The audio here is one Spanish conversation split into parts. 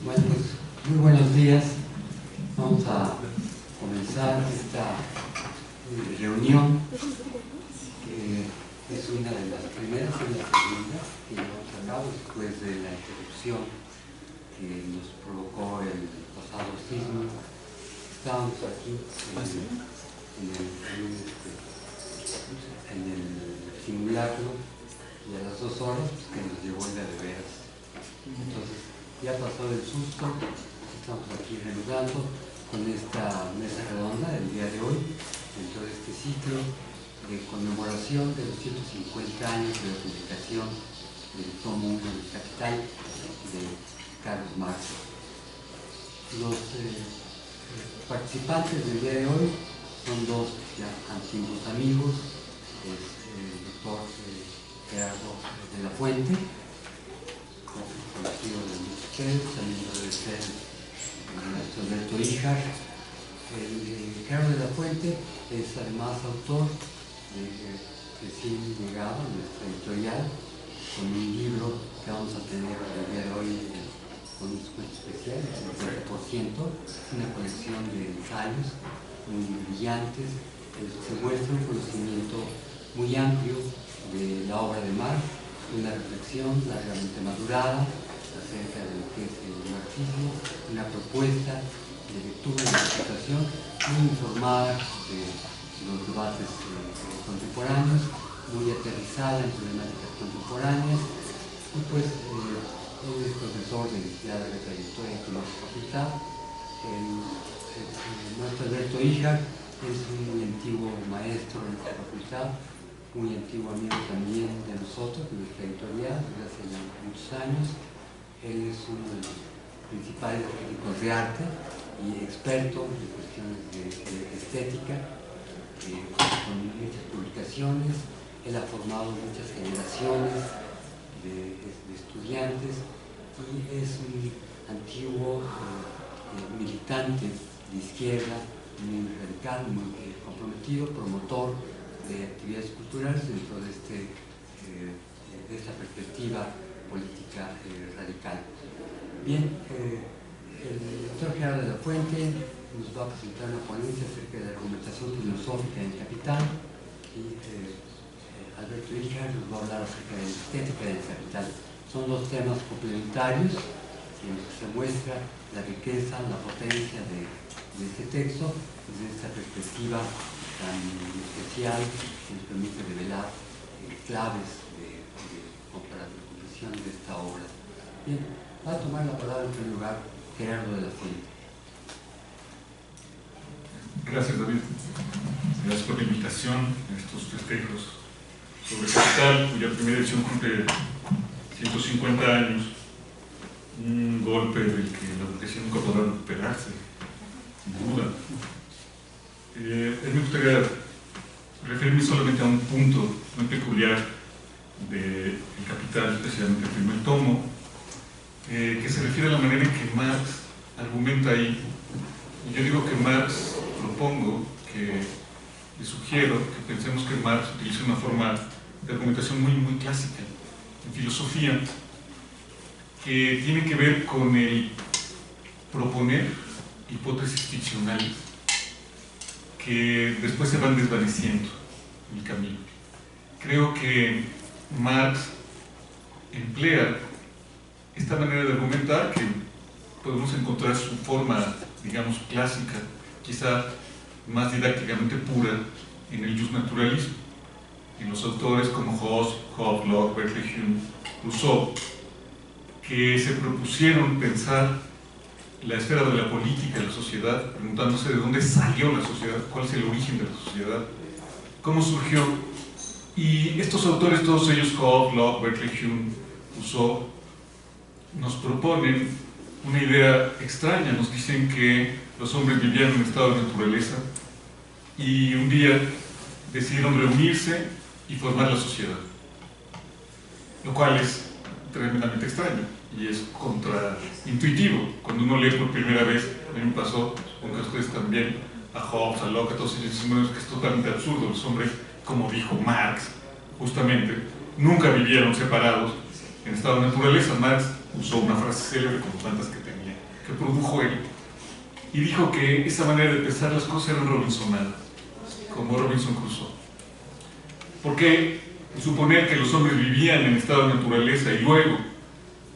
Bueno, pues muy buenos días. Vamos a comenzar esta reunión, que es una de las primeras y la segunda que llevamos a cabo después de la interrupción que nos provocó el pasado sismo. Estábamos aquí en el simulacro y a las 2 horas que nos llegó el de veras. Entonces ya pasó el susto, estamos aquí reanudando con esta mesa redonda del día de hoy, dentro de este ciclo de conmemoración de los 150 años de la publicación del tomo 1 del Capital de Carlos Marx. Los participantes del día de hoy son dos ya antiguos amigos, el doctor Gerardo de la Fuente, conocido de ustedes, también debe ser el maestro Alberto Híjar. Gerardo de la Fuente es además autor de Recién Llegado, nuestra editorial, con un libro que vamos a tener el día de hoy con un descuento especial, el 50%, una colección de ensayos muy brillantes, se muestra un conocimiento muy amplio de la obra de Marx, una reflexión largamente madurada acerca de lo que es el marxismo, una propuesta de lectura y de interpretación muy informada de los debates contemporáneos, muy aterrizada en problemáticas contemporáneas, y pues él es profesor de ya de trayectoria en nuestra facultad. Nuestro Alberto Híjar es un muy antiguo maestro en nuestra facultad, muy antiguo amigo también de nosotros, de nuestra editorial, desde hace ya muchos años. Él es uno de los principales críticos de arte y experto en cuestiones de estética, con muchas publicaciones. Él ha formado muchas generaciones de estudiantes y es un antiguo militante de izquierda, muy radical, muy comprometido, promotor de actividades culturales dentro de esta perspectiva política radical. Bien, el doctor Gerardo de la Fuente nos va a presentar una ponencia acerca de la argumentación filosófica en el Capital, y Alberto Híjar nos va a hablar acerca de la estética del Capital. Son dos temas complementarios en los que se muestra la riqueza, la potencia de este texto desde esta perspectiva tan especial que nos permite revelar claves para la comprensión de esta obra. Bien, va a tomar la palabra en primer lugar Gerardo de la Fuente. Gracias, David. Gracias por la invitación a estos festejos sobre Capital, cuya primera edición cumple 150 años. Un golpe del que la burguesía nunca podrá recuperarse, sin duda. Me gustaría referirme solamente a un punto muy peculiar del Capital, especialmente el primer tomo, que se refiere a la manera en que Marx argumenta ahí. Y yo digo que Marx, propongo, que le sugiero que pensemos que Marx utiliza una forma de argumentación muy clásica en filosofía, que tiene que ver con el proponer hipótesis ficcionales que después se van desvaneciendo en el camino. Creo que Marx emplea esta manera de argumentar, que podemos encontrar su forma, digamos, clásica, quizá más didácticamente pura, en el justnaturalismo, en los autores como Hobbes, Locke, Berkeley, Hume, Rousseau, que se propusieron pensar la esfera de la política de la sociedad, preguntándose de dónde salió la sociedad, cuál es el origen de la sociedad, cómo surgió Y estos autores, todos ellos, Hobbes, Locke, Berkeley, Hume, Rousseau, nos proponen una idea extraña. Nos dicen que los hombres vivían en un estado de naturaleza y un día decidieron reunirse y formar la sociedad, lo cual es tremendamente extraño y es contraintuitivo. Cuando uno lee por primera vez, a mí me pasó, aunque a ustedes también, a Hobbes, a Locke, a todos ellos, decimos que es totalmente absurdo. Los hombres, como dijo Marx, justamente, nunca vivieron separados en estado de naturaleza. Marx usó una frase célebre, como tantas que tenía, que produjo él, y dijo que esa manera de pensar las cosas era robinsonada, como Robinson Crusoe. Porque suponer que los hombres vivían en estado de naturaleza y luego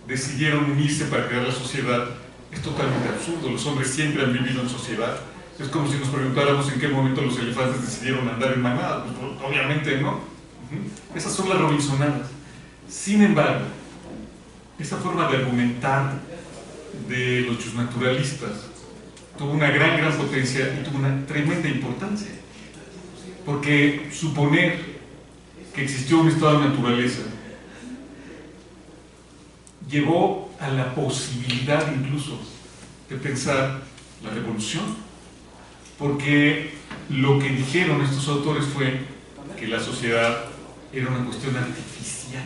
decidieron unirse para crear la sociedad es totalmente absurdo. Los hombres siempre han vivido en sociedad. Es como si nos preguntáramos en qué momento los elefantes decidieron andar en manada. Pues, obviamente no. Esas son las robinsonadas. Sin embargo, esa forma de argumentar de los justnaturalistas tuvo una gran potencia y tuvo una tremenda importancia. Porque suponer que existió un estado de naturaleza llevó a la posibilidad incluso de pensar la revolución, porque lo que dijeron estos autores fue que la sociedad era una cuestión artificial.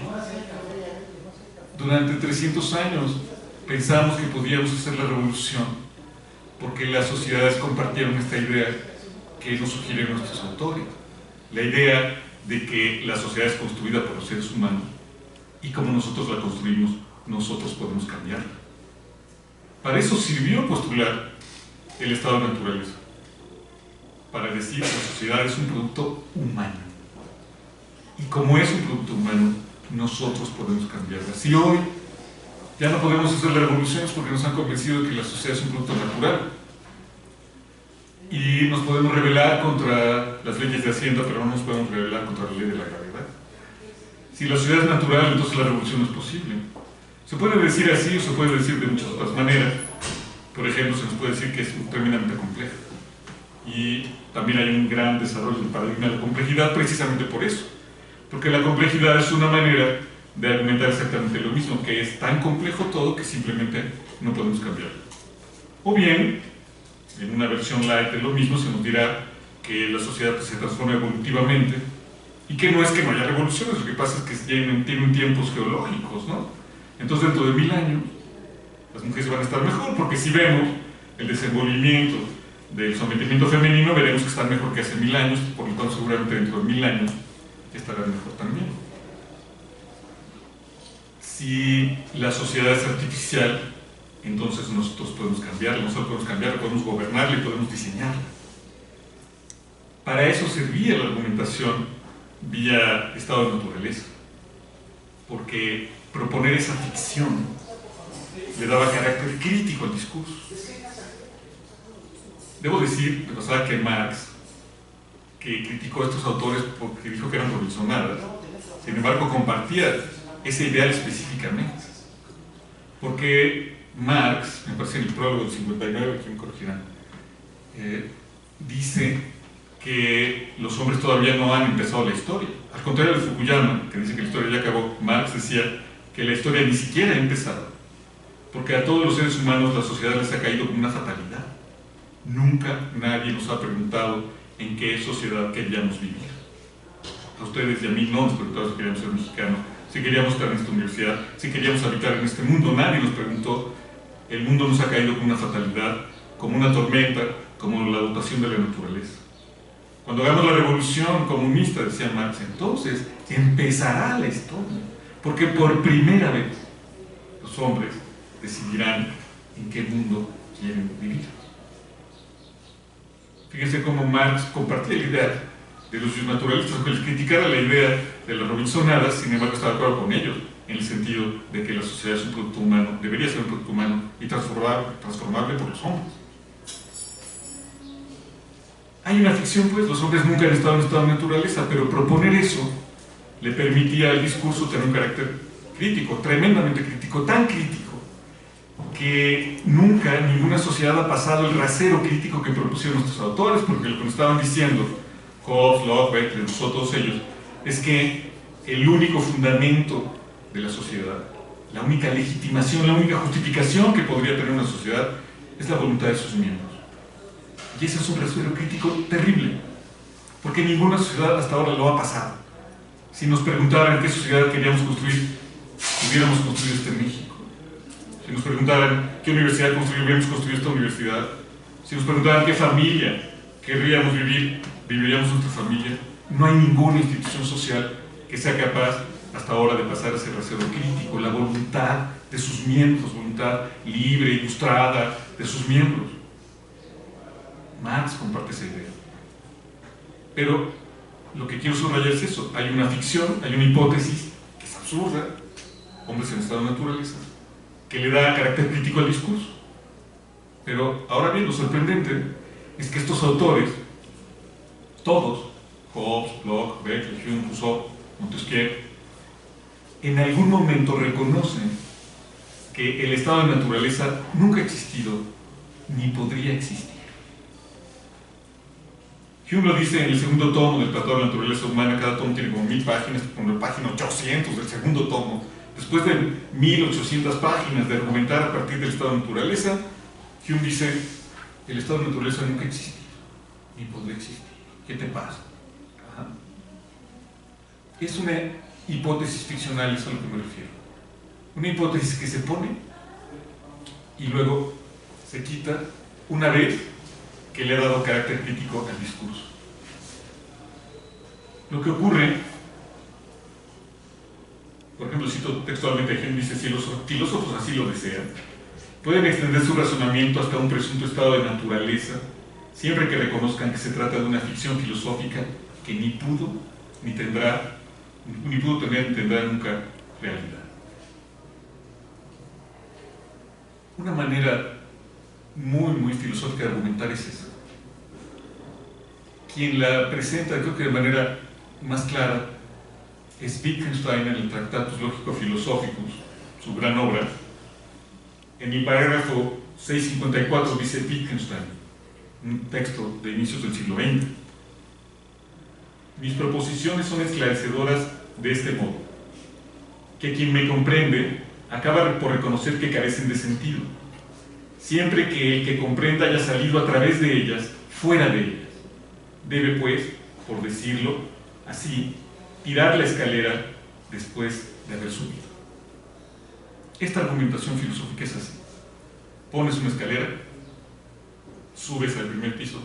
Durante 300 años pensamos que podíamos hacer la revolución porque las sociedades compartieron esta idea que nos sugieren nuestros autores, la idea de que la sociedad es construida por los seres humanos y como nosotros la construimos, nosotros podemos cambiarla. Para eso sirvió postular el estado de naturaleza, para decir que la sociedad es un producto humano y como es un producto humano, nosotros podemos cambiarla. Si hoy ya no podemos hacer la revolución es porque nos han convencido de que la sociedad es un producto natural y nos podemos rebelar contra las leyes de Hacienda, pero no nos podemos rebelar contra la ley de la gravedad. Si la sociedad es natural, entonces la revolución no es posible. Se puede decir así o se puede decir de muchas otras maneras. Por ejemplo, se nos puede decir que es tremendamente compleja. Y también hay un gran desarrollo del paradigma de la complejidad precisamente por eso. Porque la complejidad es una manera de argumentar exactamente lo mismo, que es tan complejo todo que simplemente no podemos cambiarlo. O bien, en una versión light de lo mismo, se nos dirá que la sociedad se transforma evolutivamente y que no es que no haya revoluciones, lo que pasa es que tienen tiempos geológicos, ¿no? Entonces, dentro de 1000 años, las mujeres van a estar mejor, porque si vemos el desenvolvimiento del sometimiento femenino, veremos que están mejor que hace 1000 años, por lo tanto, seguramente dentro de 1000 años estarán mejor también. Si la sociedad es artificial, entonces nosotros podemos cambiarla, podemos gobernarla y podemos diseñarla. Para eso servía la argumentación vía estado de naturaleza, porque proponer esa ficción le daba carácter crítico al discurso. Debo decir, de pasada, que Marx, que criticó a estos autores porque dijo que eran robinsonadas, sin embargo compartía ese ideal específicamente, porque Marx, me parece en el prólogo del 59, que me corregirán, dice que los hombres todavía no han empezado la historia. Al contrario de Fukuyama, que dice que la historia ya acabó, Marx decía que la historia ni siquiera ha empezado, porque a todos los seres humanos la sociedad les ha caído como una fatalidad. Nunca nadie nos ha preguntado en qué sociedad queríamos vivir. A ustedes y a mí no nos preguntaron si queríamos ser mexicanos, si queríamos estar en esta universidad, si queríamos habitar en este mundo. Nadie nos preguntó. El mundo nos ha caído como una fatalidad, como una tormenta, como la dotación de la naturaleza. Cuando hagamos la revolución comunista, decía Marx, entonces empezará la historia, porque por primera vez los hombres decidirán en qué mundo quieren vivir. Fíjense cómo Marx compartía la idea de los naturalistas, aunque les criticara la idea de las robinsonadas, sin embargo estaba de acuerdo con ellos, en el sentido de que la sociedad es un producto humano, debería ser un producto humano y transformable por los hombres. Hay una ficción, pues, los hombres nunca han estado en estado de naturaleza, pero proponer eso le permitía al discurso tener un carácter crítico, tremendamente crítico, tan crítico que nunca ninguna sociedad ha pasado el rasero crítico que propusieron nuestros autores, porque lo que nos estaban diciendo, Hobbes, Locke, Berkeley, todos ellos, es que el único fundamento de la sociedad, la única legitimación, la única justificación que podría tener una sociedad es la voluntad de sus miembros. Y ese es un rasero crítico terrible, porque ninguna sociedad hasta ahora lo ha pasado. Si nos preguntaran qué sociedad queríamos construir, hubiéramos construido este México. Si nos preguntaran qué universidad construir, hubiéramos construido esta universidad. Si nos preguntaran qué familia querríamos vivir, viviríamos nuestra familia. No hay ninguna institución social que sea capaz hasta ahora de pasar ese rasero crítico, la voluntad de sus miembros, voluntad libre, ilustrada de sus miembros. Marx comparte esa idea. Pero lo que quiero subrayar es eso: hay una ficción, hay una hipótesis que es absurda, hombres en estado de naturaleza, que le da carácter crítico al discurso. Pero ahora bien, lo sorprendente es que estos autores, todos, Hobbes, Locke, Beckett, Hume, Rousseau, Montesquieu, en algún momento reconocen que el estado de naturaleza nunca ha existido ni podría existir. Hume lo dice en el segundo tomo del Tratado de la Naturaleza Humana. Cada tomo tiene como 1000 páginas, como la página 800 del segundo tomo. Después de 1800 páginas de argumentar a partir del estado de naturaleza, Hume dice: el estado de naturaleza nunca ha existido ni podría existir. ¿Qué te pasa? Ajá. Es una hipótesis ficcional, es a lo que me refiero. Una hipótesis que se pone y luego se quita una vez que le ha dado carácter crítico al discurso. Lo que ocurre, por ejemplo, cito textualmente a Hume, dice: si los filósofos así lo desean, pueden extender su razonamiento hasta un presunto estado de naturaleza, siempre que reconozcan que se trata de una ficción filosófica que ni pudo tener ni tendrá nunca realidad. Una manera muy filosófica de argumentar es esa. Quien la presenta, creo que de manera más clara, es Wittgenstein en el Tractatus Lógico-Filosóficus, su gran obra. En el parágrafo 654 dice Wittgenstein, un texto de inicios del siglo XX: mis proposiciones son esclarecedoras de este modo, que quien me comprende acaba por reconocer que carecen de sentido, siempre que el que comprenda haya salido a través de ellas, fuera de ellas. Debe, pues, por decirlo así, tirar la escalera después de haber subido. Esta argumentación filosófica es así: pones una escalera, subes al primer piso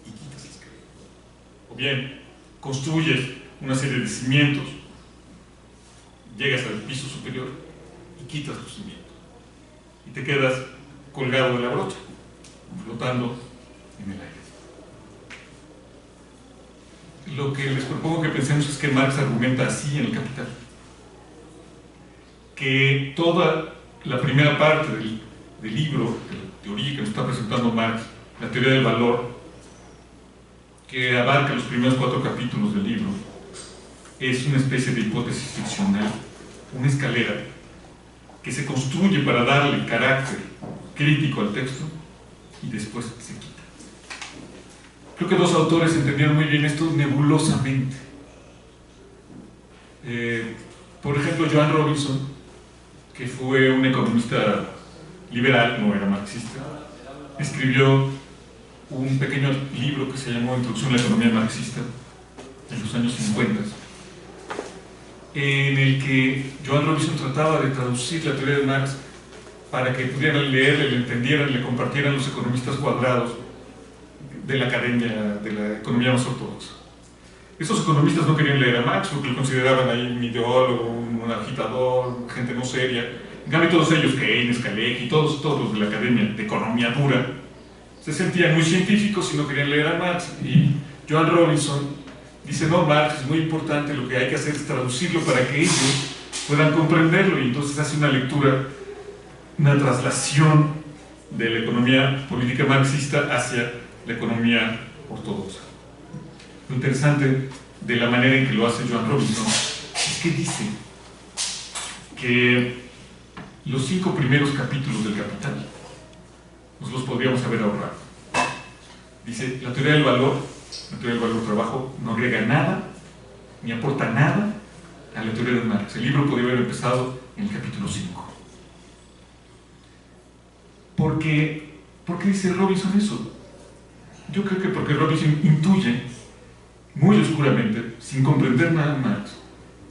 y quitas la escalera. O bien, construyes una serie de cimientos, llegas al piso superior y quitas los cimientos. Y te quedas colgado de la brocha, flotando en el aire. Lo que les propongo que pensemos es que Marx argumenta así en El Capital: que toda la primera parte del libro, de la teoría que nos está presentando Marx, la teoría del valor, que abarca los primeros 4 capítulos del libro, es una especie de hipótesis ficcional, una escalera que se construye para darle carácter crítico al texto y después se quita. Creo que 2 autores entendieron muy bien esto nebulosamente. Por ejemplo, Joan Robinson, que fue un economista liberal, no era marxista, escribió un pequeño libro que se llamó Introducción a la economía marxista en los años 50, en el que Joan Robinson trataba de traducir la teoría de Marx para que pudieran leerla, le entendieran, le compartieran los economistas cuadrados de la academia, de la economía más ortodoxa. Esos economistas no querían leer a Marx porque lo consideraban ahí un ideólogo, un agitador, gente no seria. En cambio, todos ellos, Keynes, Kalecki, todos los de la academia de economía dura, se sentían muy científicos y no querían leer a Marx. Y Joan Robinson dice: no, Marx es muy importante, lo que hay que hacer es traducirlo para que ellos puedan comprenderlo. Y entonces hace una lectura, una traslación de la economía política marxista hacia la economía ortodoxa. Lo interesante de la manera en que lo hace Joan Robinson es que dice que los 5 primeros capítulos del Capital nos los podríamos haber ahorrado. Dice: la teoría del valor trabajo, no agrega nada ni aporta nada a la teoría de Marx. El libro podría haber empezado en el capítulo 5. ¿Por qué dice Robinson eso? Yo creo que porque Robinson intuye muy oscuramente, sin comprender nada Marx,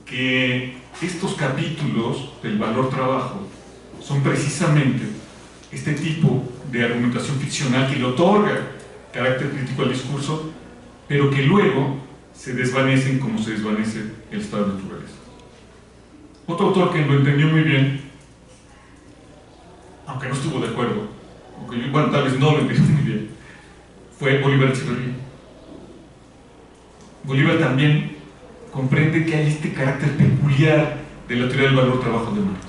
que estos capítulos del valor trabajo son precisamente este tipo de argumentación ficcional que le otorga carácter crítico al discurso, pero que luego se desvanecen como se desvanece el estado de naturaleza. Otro autor que lo entendió muy bien, aunque no estuvo de acuerdo, aunque yo, bueno, tal vez no lo entendió muy bien, fue Bolívar Echeverría. Bolívar también comprende que hay este carácter peculiar de la teoría del valor trabajo de Marx.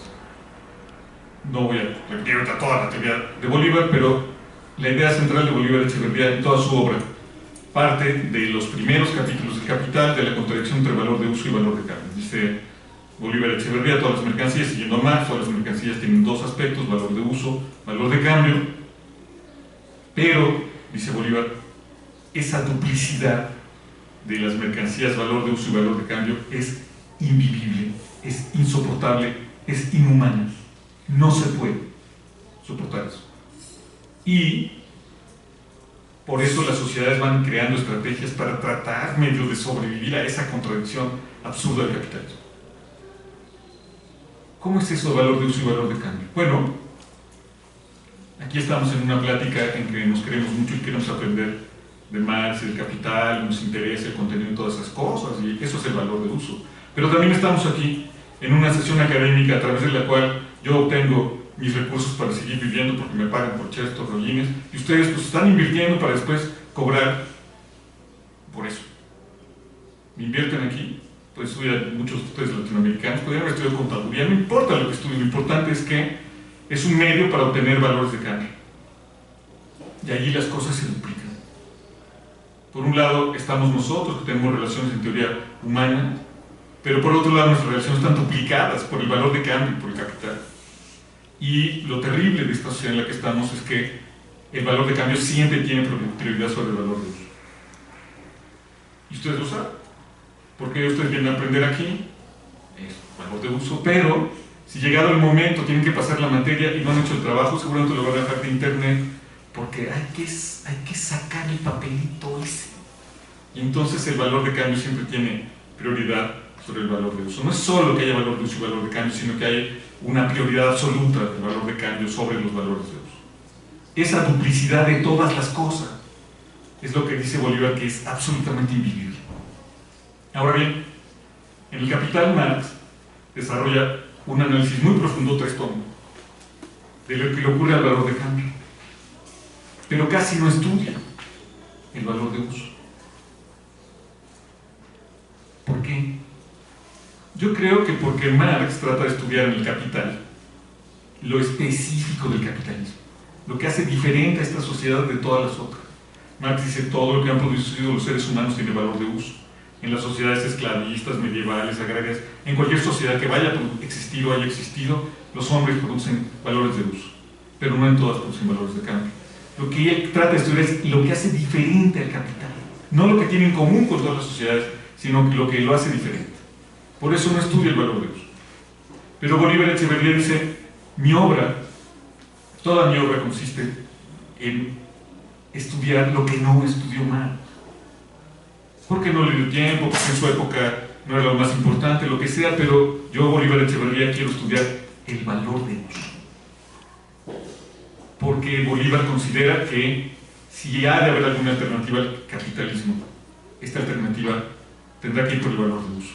No voy a repetir ahorita toda la teoría de Bolívar, pero la idea central de Bolívar Echeverría en toda su obra parte de los primeros capítulos del Capital, de la contradicción entre valor de uso y valor de cambio. Dice Bolívar Echeverría, todas las mercancías, siguiendo a Marx, todas las mercancías tienen dos aspectos, valor de uso, valor de cambio, pero, dice Bolívar, esa duplicidad de las mercancías, valor de uso y valor de cambio, es invivible, es insoportable, es inhumana. No se puede soportar eso. Y por eso las sociedades van creando estrategias para tratar medio de sobrevivir a esa contradicción absurda del capitalismo. ¿Cómo es eso de valor de uso y valor de cambio? Bueno, aquí estamos en una plática en que nos queremos mucho y queremos aprender de Marx y del Capital, nos interesa el contenido de todas esas cosas, y eso es el valor de uso. Pero también estamos aquí en una sesión académica a través de la cual yo obtengo mis recursos para seguir viviendo porque me pagan por chestos, rollines, y ustedes pues están invirtiendo para después cobrar por eso. Me invierten aquí, pues estudian muchos de ustedes latinoamericanos, podrían haber estudiado contaduría, no importa lo que estudien, lo importante es que es un medio para obtener valores de cambio. Y allí las cosas se duplican. Por un lado estamos nosotros, que tenemos relaciones en teoría humana, pero por otro lado nuestras relaciones están duplicadas por el valor de cambio, por el capital. Y lo terrible de esta sociedad en la que estamos es que el valor de cambio siempre tiene prioridad sobre el valor de uso. Y ustedes lo saben, porque ustedes vienen a aprender aquí, es valor de uso, pero si llegado el momento tienen que pasar la materia y no han hecho el trabajo, seguramente lo van a dejar de internet, porque hay que sacar el papelito ese. Y entonces el valor de cambio siempre tiene prioridad sobre el valor de uso. No es solo que haya valor de uso y valor de cambio, sino que hay una prioridad absoluta del valor de cambio sobre los valores de uso. Esa duplicidad de todas las cosas es lo que dice Bolívar, que es absolutamente invivible. Ahora bien, en el Capital Marx desarrolla un análisis muy profundo, 3 tomos, de lo que le ocurre al valor de cambio, pero casi no estudia el valor de uso. ¿Por qué? Yo creo que porque Marx trata de estudiar en el Capital lo específico del capitalismo, lo que hace diferente a esta sociedad de todas las otras. Marx dice todo lo que han producido los seres humanos tiene valor de uso. En las sociedades esclavistas, medievales, agrarias, en cualquier sociedad que vaya a existir o haya existido, los hombres producen valores de uso, pero no en todas producen valores de cambio. Lo que él trata de estudiar es lo que hace diferente al capital, no lo que tiene en común con todas las sociedades, sino lo que lo hace diferente. Por eso no estudia el valor de uso. Pero Bolívar Echeverría dice, toda mi obra consiste en estudiar lo que no estudió Marx. Porque no le dio tiempo, porque en su época no era lo más importante, lo que sea, pero yo, Bolívar Echeverría, quiero estudiar el valor de uso. Porque Bolívar considera que si ha de haber alguna alternativa al capitalismo, esta alternativa tendrá que ir por el valor de uso.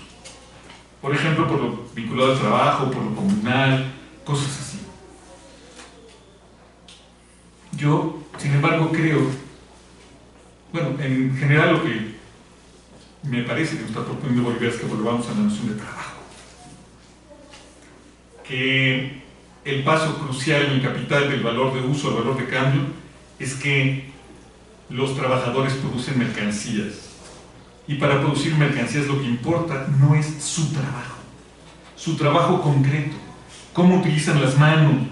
Por ejemplo, por lo vinculado al trabajo, por lo comunal, cosas así. Yo, sin embargo, creo, bueno, en general lo que me parece que nos está proponiendo Bolívar es que volvamos a la noción de trabajo. Que el paso crucial en el capital del valor de uso al valor de cambio es que los trabajadores producen mercancías. Y para producir mercancías lo que importa no es su trabajo concreto, cómo utilizan las manos,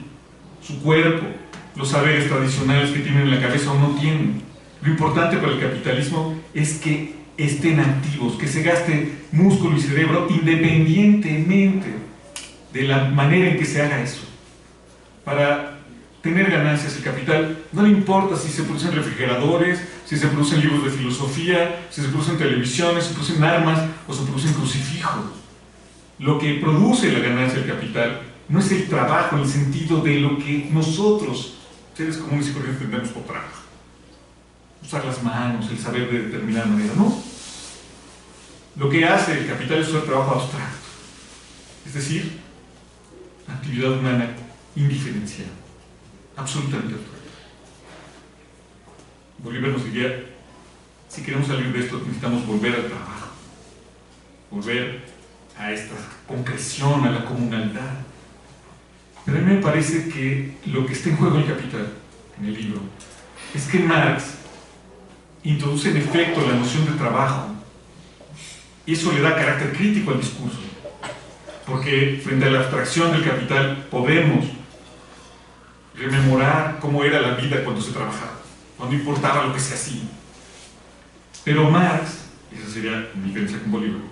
su cuerpo, los saberes tradicionales que tienen en la cabeza o no tienen. Lo importante para el capitalismo es que estén activos, que se gaste músculo y cerebro independientemente de la manera en que se haga eso. Para tener ganancias, el capital no le importa si se producen refrigeradores, si se producen libros de filosofía, si se producen televisiones, si se producen armas o se producen crucifijos. Lo que produce la ganancia del capital no es el trabajo en el sentido de lo que nosotros, seres comunes y corrientes, entendemos por trabajo. Usar las manos, el saber de determinada manera, no. Lo que hace el capital es un trabajo abstracto, es decir, actividad humana indiferenciada, absolutamente abstracta. Bolívar nos diría, si queremos salir de esto necesitamos volver al trabajo, volver a esta concreción, a la comunalidad. Pero a mí me parece que lo que está en juego en el Capital, en el libro, es que Marx introduce en efecto la noción de trabajo y eso le da carácter crítico al discurso, porque frente a la abstracción del capital podemos rememorar cómo era la vida cuando se trabajaba, cuando importaba lo que se hacía. Pero Marx, y esa sería mi diferencia con Bolívar,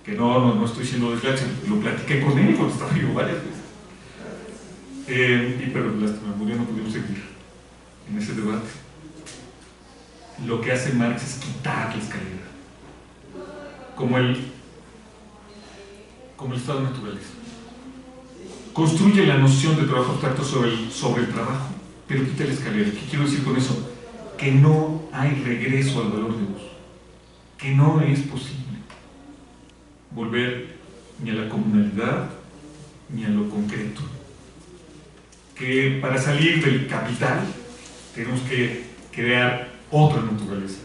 que no estoy siendo desgracia, lo platiqué con él cuando estaba vivo varias veces, pero lástima, no pudimos seguir en ese debate. Lo que hace Marx es quitar la escalera, como el estado de naturaleza. Construye la noción de trabajo abstracto sobre el trabajo, pero quita la escalera. ¿Qué quiero decir con eso? Que no hay regreso al valor de uso, que no es posible volver ni a la comunalidad ni a lo concreto, que para salir del capital tenemos que crear otra naturaleza,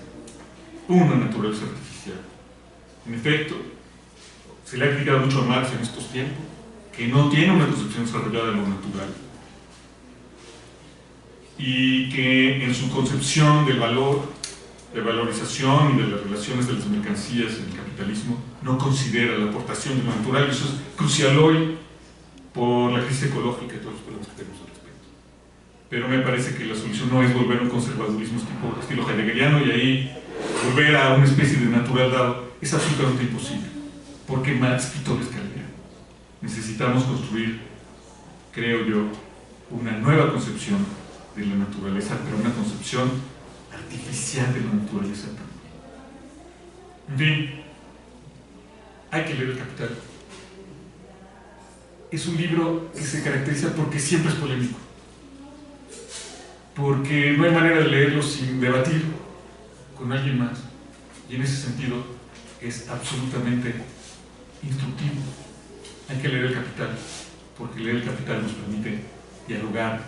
una naturaleza artificial. En efecto, se le ha criticado mucho a Marx en estos tiempos que no tiene una concepción desarrollada de lo natural y que en su concepción del valor, de valorización y de las relaciones de las mercancías en el capitalismo no considera la aportación de lo natural, y eso es crucial hoy por la crisis ecológica y todos los problemas que tenemos al respecto. Pero me parece que la solución no es volver a un conservadurismo estilo heideggeriano y ahí volver a una especie de natural dado. Es absolutamente imposible, porque Marx quitó la escalera. Necesitamos construir, creo yo, una nueva concepción de la naturaleza, pero una concepción artificial de la naturaleza también. En fin, hay que leer El Capital. Es un libro que se caracteriza porque siempre es polémico, porque no hay manera de leerlo sin debatir con alguien más, y en ese sentido es absolutamente instructivo. Hay que leer El Capital, porque leer El Capital nos permite dialogar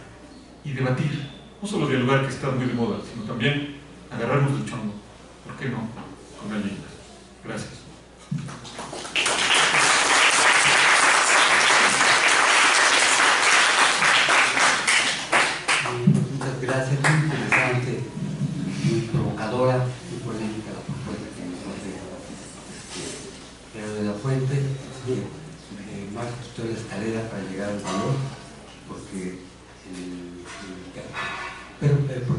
y debatir, no solo dialogar, que está muy de moda, sino también agarrarnos del chongo, ¿por qué no?, con alguien más. Gracias. Muchas gracias, muy interesante, muy provocadora, muy polémica la propuesta que nos hace Pedro de la Fuente. Marx quitó la escalera para llegar al valor, porque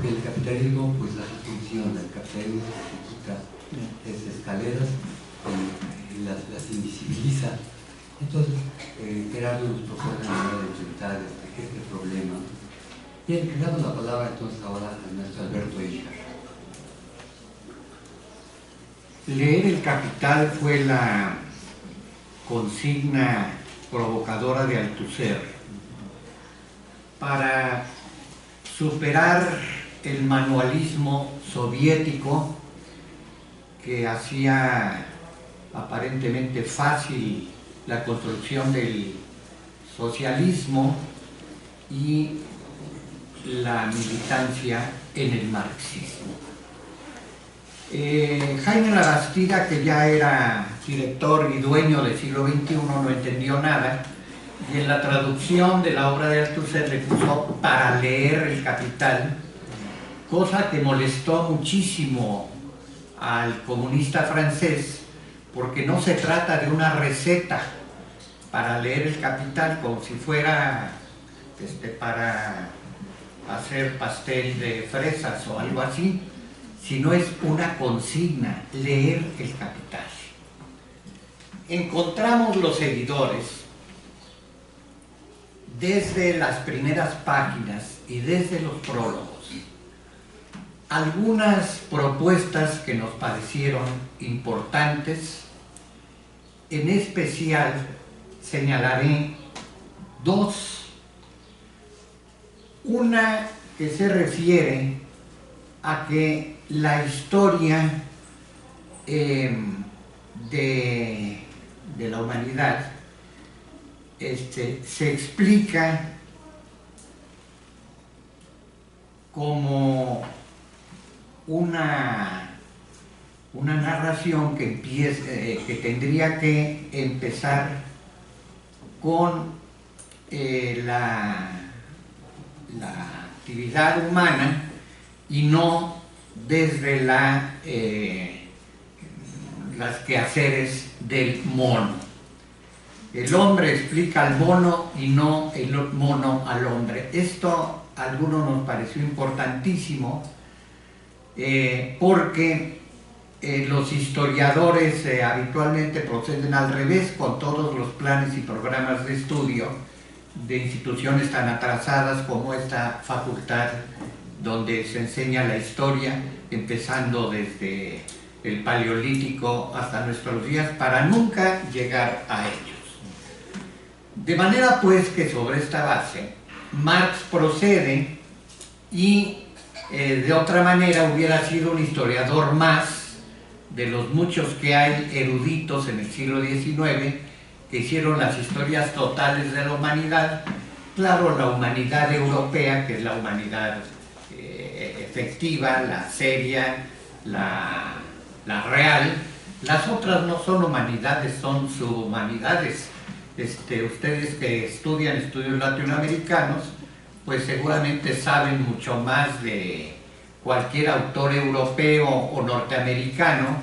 el capitalismo pues así funciona. El capitalismo se quita esas escaleras y las invisibiliza. Entonces, Gerardo nos propone una manera de enfrentar este problema. Bien, le damos la palabra entonces ahora al maestro Alberto Ijar. Leer El Capital fue la consigna provocadora de Althusser para superar el manualismo soviético que hacía aparentemente fácil la construcción del socialismo y la militancia en el marxismo. Jaime Labastida, que ya era director y dueño del siglo XXI, no entendió nada, y en la traducción de la obra de Althusser le puso "para leer El Capital", cosa que molestó muchísimo al comunista francés, porque no se trata de una receta para leer El Capital, como si fuera para hacer pastel de fresas o algo así, sino es una consigna, leer el Capital. Encontramos los seguidores desde las primeras páginas y desde los prólogos algunas propuestas que nos parecieron importantes. En especial señalaré dos. Una que se refiere a que la historia de la humanidad se explica como una narración que tendría que empezar con la actividad humana y no desde las quehaceres del mono. El hombre explica al mono y no el mono al hombre. Esto a algunos nos pareció importantísimo porque los historiadores habitualmente proceden al revés con todos los planes y programas de estudio de instituciones tan atrasadas como esta facultad, donde se enseña la historia empezando desde el Paleolítico hasta nuestros días para nunca llegar a ellos. De manera pues que sobre esta base Marx procede y de otra manera hubiera sido un historiador más de los muchos que hay eruditos en el siglo XIX que hicieron las historias totales de la humanidad. Claro, la humanidad europea, que es la humanidad efectiva, la seria, la real. Las otras no son humanidades, son subhumanidades. Ustedes que estudian estudios latinoamericanos, pues seguramente saben mucho más de cualquier autor europeo o norteamericano,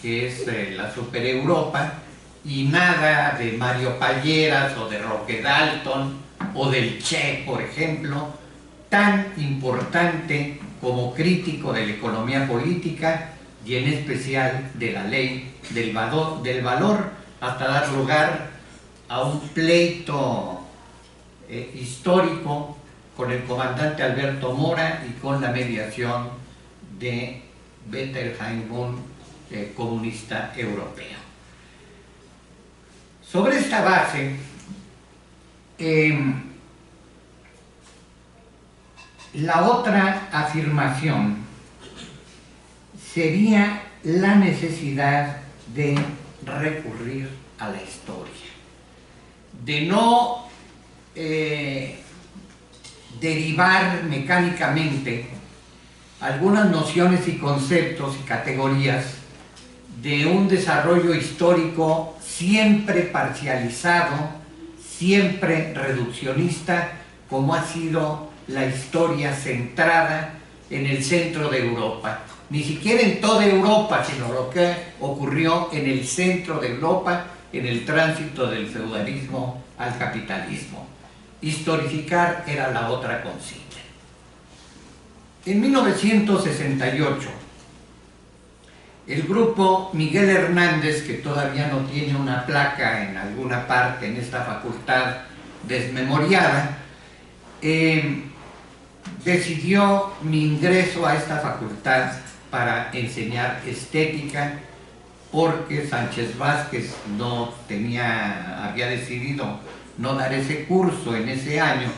que es la Super Europa, y nada de Mario Palleras o de Roque Dalton o del Che, por ejemplo, tan importante como crítico de la economía política y en especial de la ley del valor, hasta dar lugar a un pleito histórico con el comandante Alberto Mora y con la mediación de Bettelheim, comunista europeo. Sobre esta base, la otra afirmación sería la necesidad de recurrir a la historia, de no derivar mecánicamente algunas nociones y conceptos y categorías de un desarrollo histórico siempre parcializado, siempre reduccionista, como ha sido la historia centrada en el centro de Europa. Ni siquiera en toda Europa, sino lo que ocurrió en el centro de Europa, en el tránsito del feudalismo al capitalismo. Historificar era la otra consigna. En 1968, el grupo Miguel Hernández, que todavía no tiene una placa en alguna parte en esta facultad desmemoriada, decidió mi ingreso a esta facultad para enseñar estética, porque Sánchez Vázquez había decidido no dar ese curso en ese año,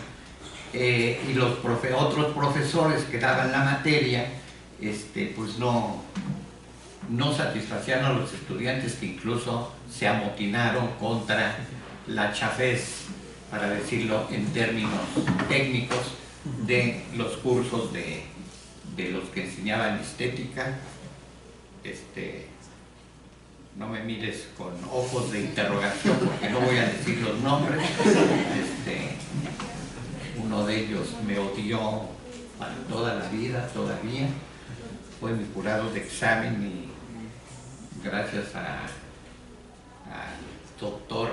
y los otros profesores que daban la materia pues no satisfacían a los estudiantes, que incluso se amotinaron contra la chafez, para decirlo en términos técnicos, de los cursos de los que enseñaban estética. No me mires con ojos de interrogación porque no voy a decir los nombres. Uno de ellos me odió para toda la vida todavía, fue mi jurado de examen y gracias al doctor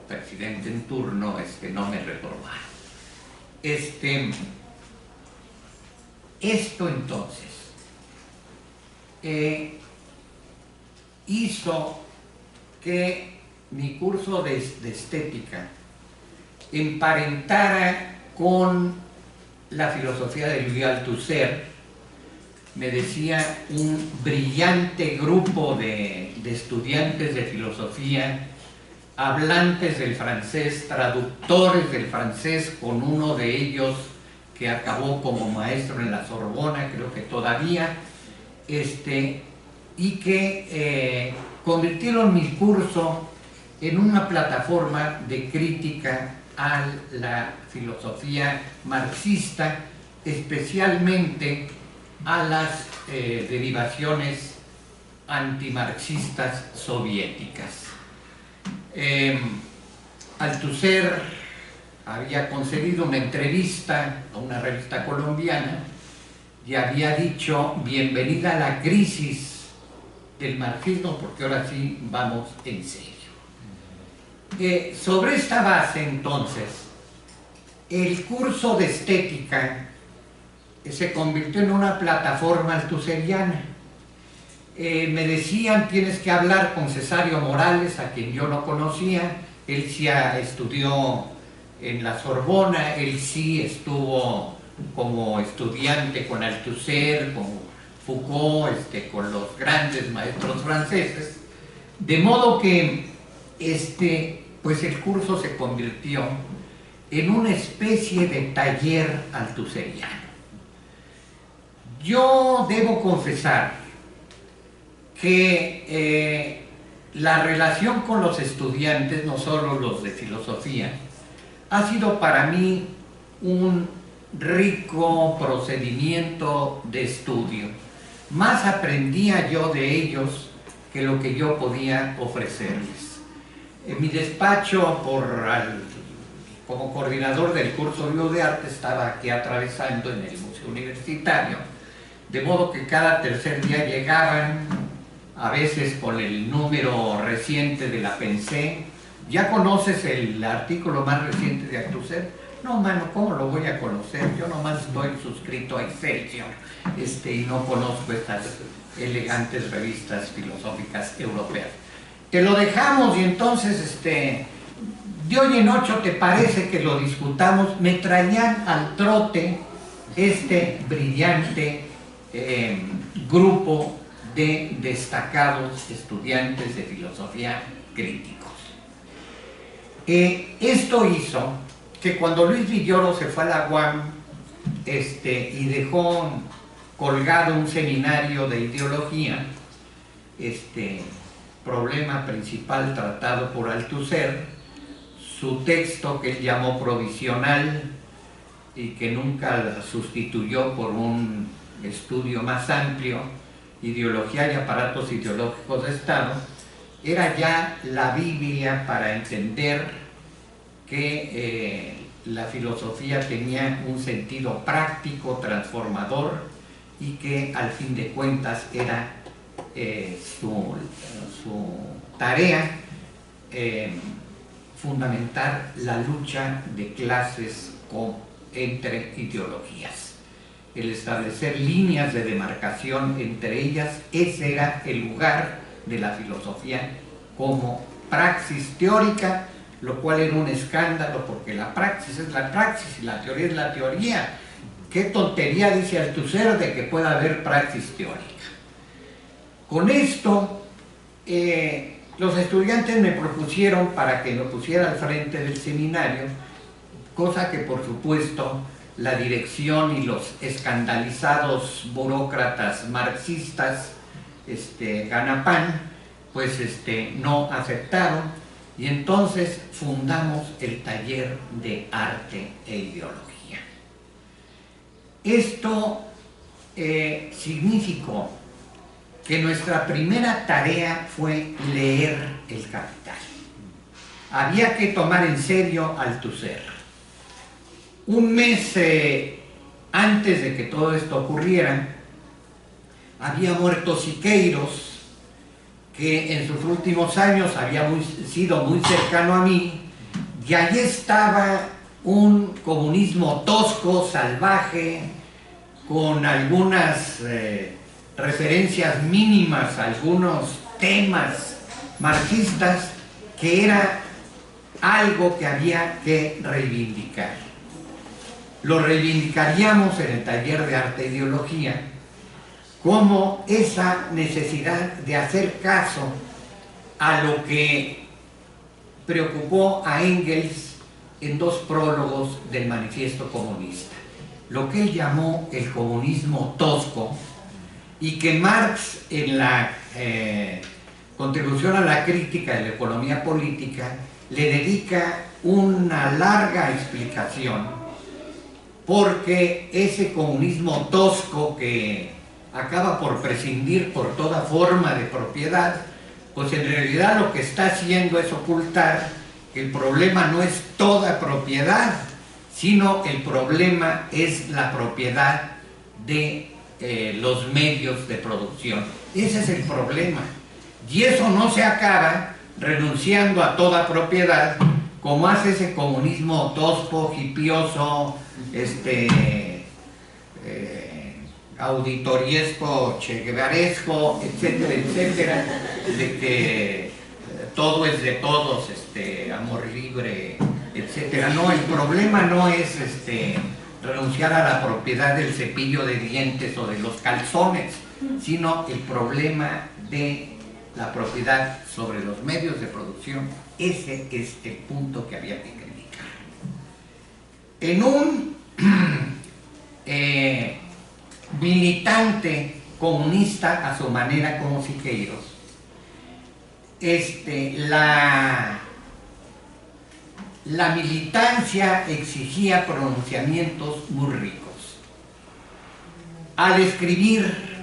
presidente en turno no me reprobaron. Esto entonces hizo que mi curso de estética emparentara con la filosofía de Louis Althusser. Me decía un brillante grupo de estudiantes de filosofía, hablantes del francés, traductores del francés, con uno de ellos que acabó como maestro en la Sorbona, creo que todavía, y que convirtieron mi curso en una plataforma de crítica a la filosofía marxista, especialmente a las derivaciones antimarxistas soviéticas. Althusser había concedido una entrevista a una revista colombiana y había dicho: bienvenida a la crisis del marxismo, porque ahora sí vamos en serio. Sobre esta base, entonces, el curso de estética se convirtió en una plataforma althusseriana. Me decían: tienes que hablar con Cesario Morales, a quien yo no conocía. Él sí estudió en la Sorbona, él sí estuvo como estudiante con Althusser, con Foucault, con los grandes maestros franceses, de modo que pues el curso se convirtió en una especie de taller althusseriano. Yo debo confesar que la relación con los estudiantes, no solo los de filosofía, ha sido para mí un rico procedimiento de estudio. Más aprendía yo de ellos que lo que yo podía ofrecerles. En mi despacho, como coordinador del curso Vivo de Arte, estaba aquí atravesando en el Museo Universitario, de modo que cada tercer día llegaban, a veces con el número reciente de la Pensée. ¿Ya conoces el artículo más reciente de Althusser? No, mano, ¿cómo lo voy a conocer? Yo nomás estoy suscrito a Excelsior y no conozco estas elegantes revistas filosóficas europeas. Te lo dejamos, y entonces de hoy en 8 ¿te parece que lo discutamos? Me traían al trote brillante grupo de destacados estudiantes de filosofía críticos. Esto hizo que cuando Luis Villoro se fue a la UAM y dejó colgado un seminario de ideología, problema principal tratado por Althusser, su texto que él llamó provisional y que nunca sustituyó por un estudio más amplio, Ideología y aparatos ideológicos de Estado, era ya la Biblia para entender que la filosofía tenía un sentido práctico, transformador, y que al fin de cuentas era su tarea fundamentar la lucha de clases entre ideologías, el establecer líneas de demarcación entre ellas. Ese era el lugar de la filosofía como praxis teórica, lo cual era un escándalo, porque la praxis es la praxis y la teoría es la teoría. ¿Qué tontería dice Althusser de que pueda haber praxis teórica? Con esto, los estudiantes me propusieron para que lo pusiera al frente del seminario, cosa que por supuesto la dirección y los escandalizados burócratas marxistas Ganapán pues no aceptaron, y entonces fundamos el taller de arte e ideología. Esto significó que nuestra primera tarea fue leer El Capital. Había que tomar en serio Althusser. Un mes antes de que todo esto ocurriera, había muerto Siqueiros, que en sus últimos años había sido muy cercano a mí, y allí estaba un comunismo tosco, salvaje, con algunas referencias mínimas a algunos temas marxistas, que era algo que había que reivindicar. Lo reivindicaríamos en el taller de arte e ideología como esa necesidad de hacer caso a lo que preocupó a Engels en dos prólogos del Manifiesto Comunista, lo que él llamó el comunismo tosco, y que Marx, en la contribución a la crítica de la economía política, le dedica una larga explicación, porque ese comunismo tosco que acaba por prescindir por toda forma de propiedad, pues en realidad lo que está haciendo es ocultar que el problema no es toda propiedad, sino el problema es la propiedad de los medios de producción. Ese es el problema. Y eso no se acaba renunciando a toda propiedad, como hace ese comunismo tosco, hipioso, auditoriesco, cheguevaresco, etcétera, etcétera, de que todo es de todos, amor libre, etcétera. No, el problema no es renunciar a la propiedad del cepillo de dientes o de los calzones, sino el problema de la propiedad sobre los medios de producción. Ese es el punto que había que criticar. En un militante comunista a su manera como Siqueiros, la militancia exigía pronunciamientos muy ricos. Al escribir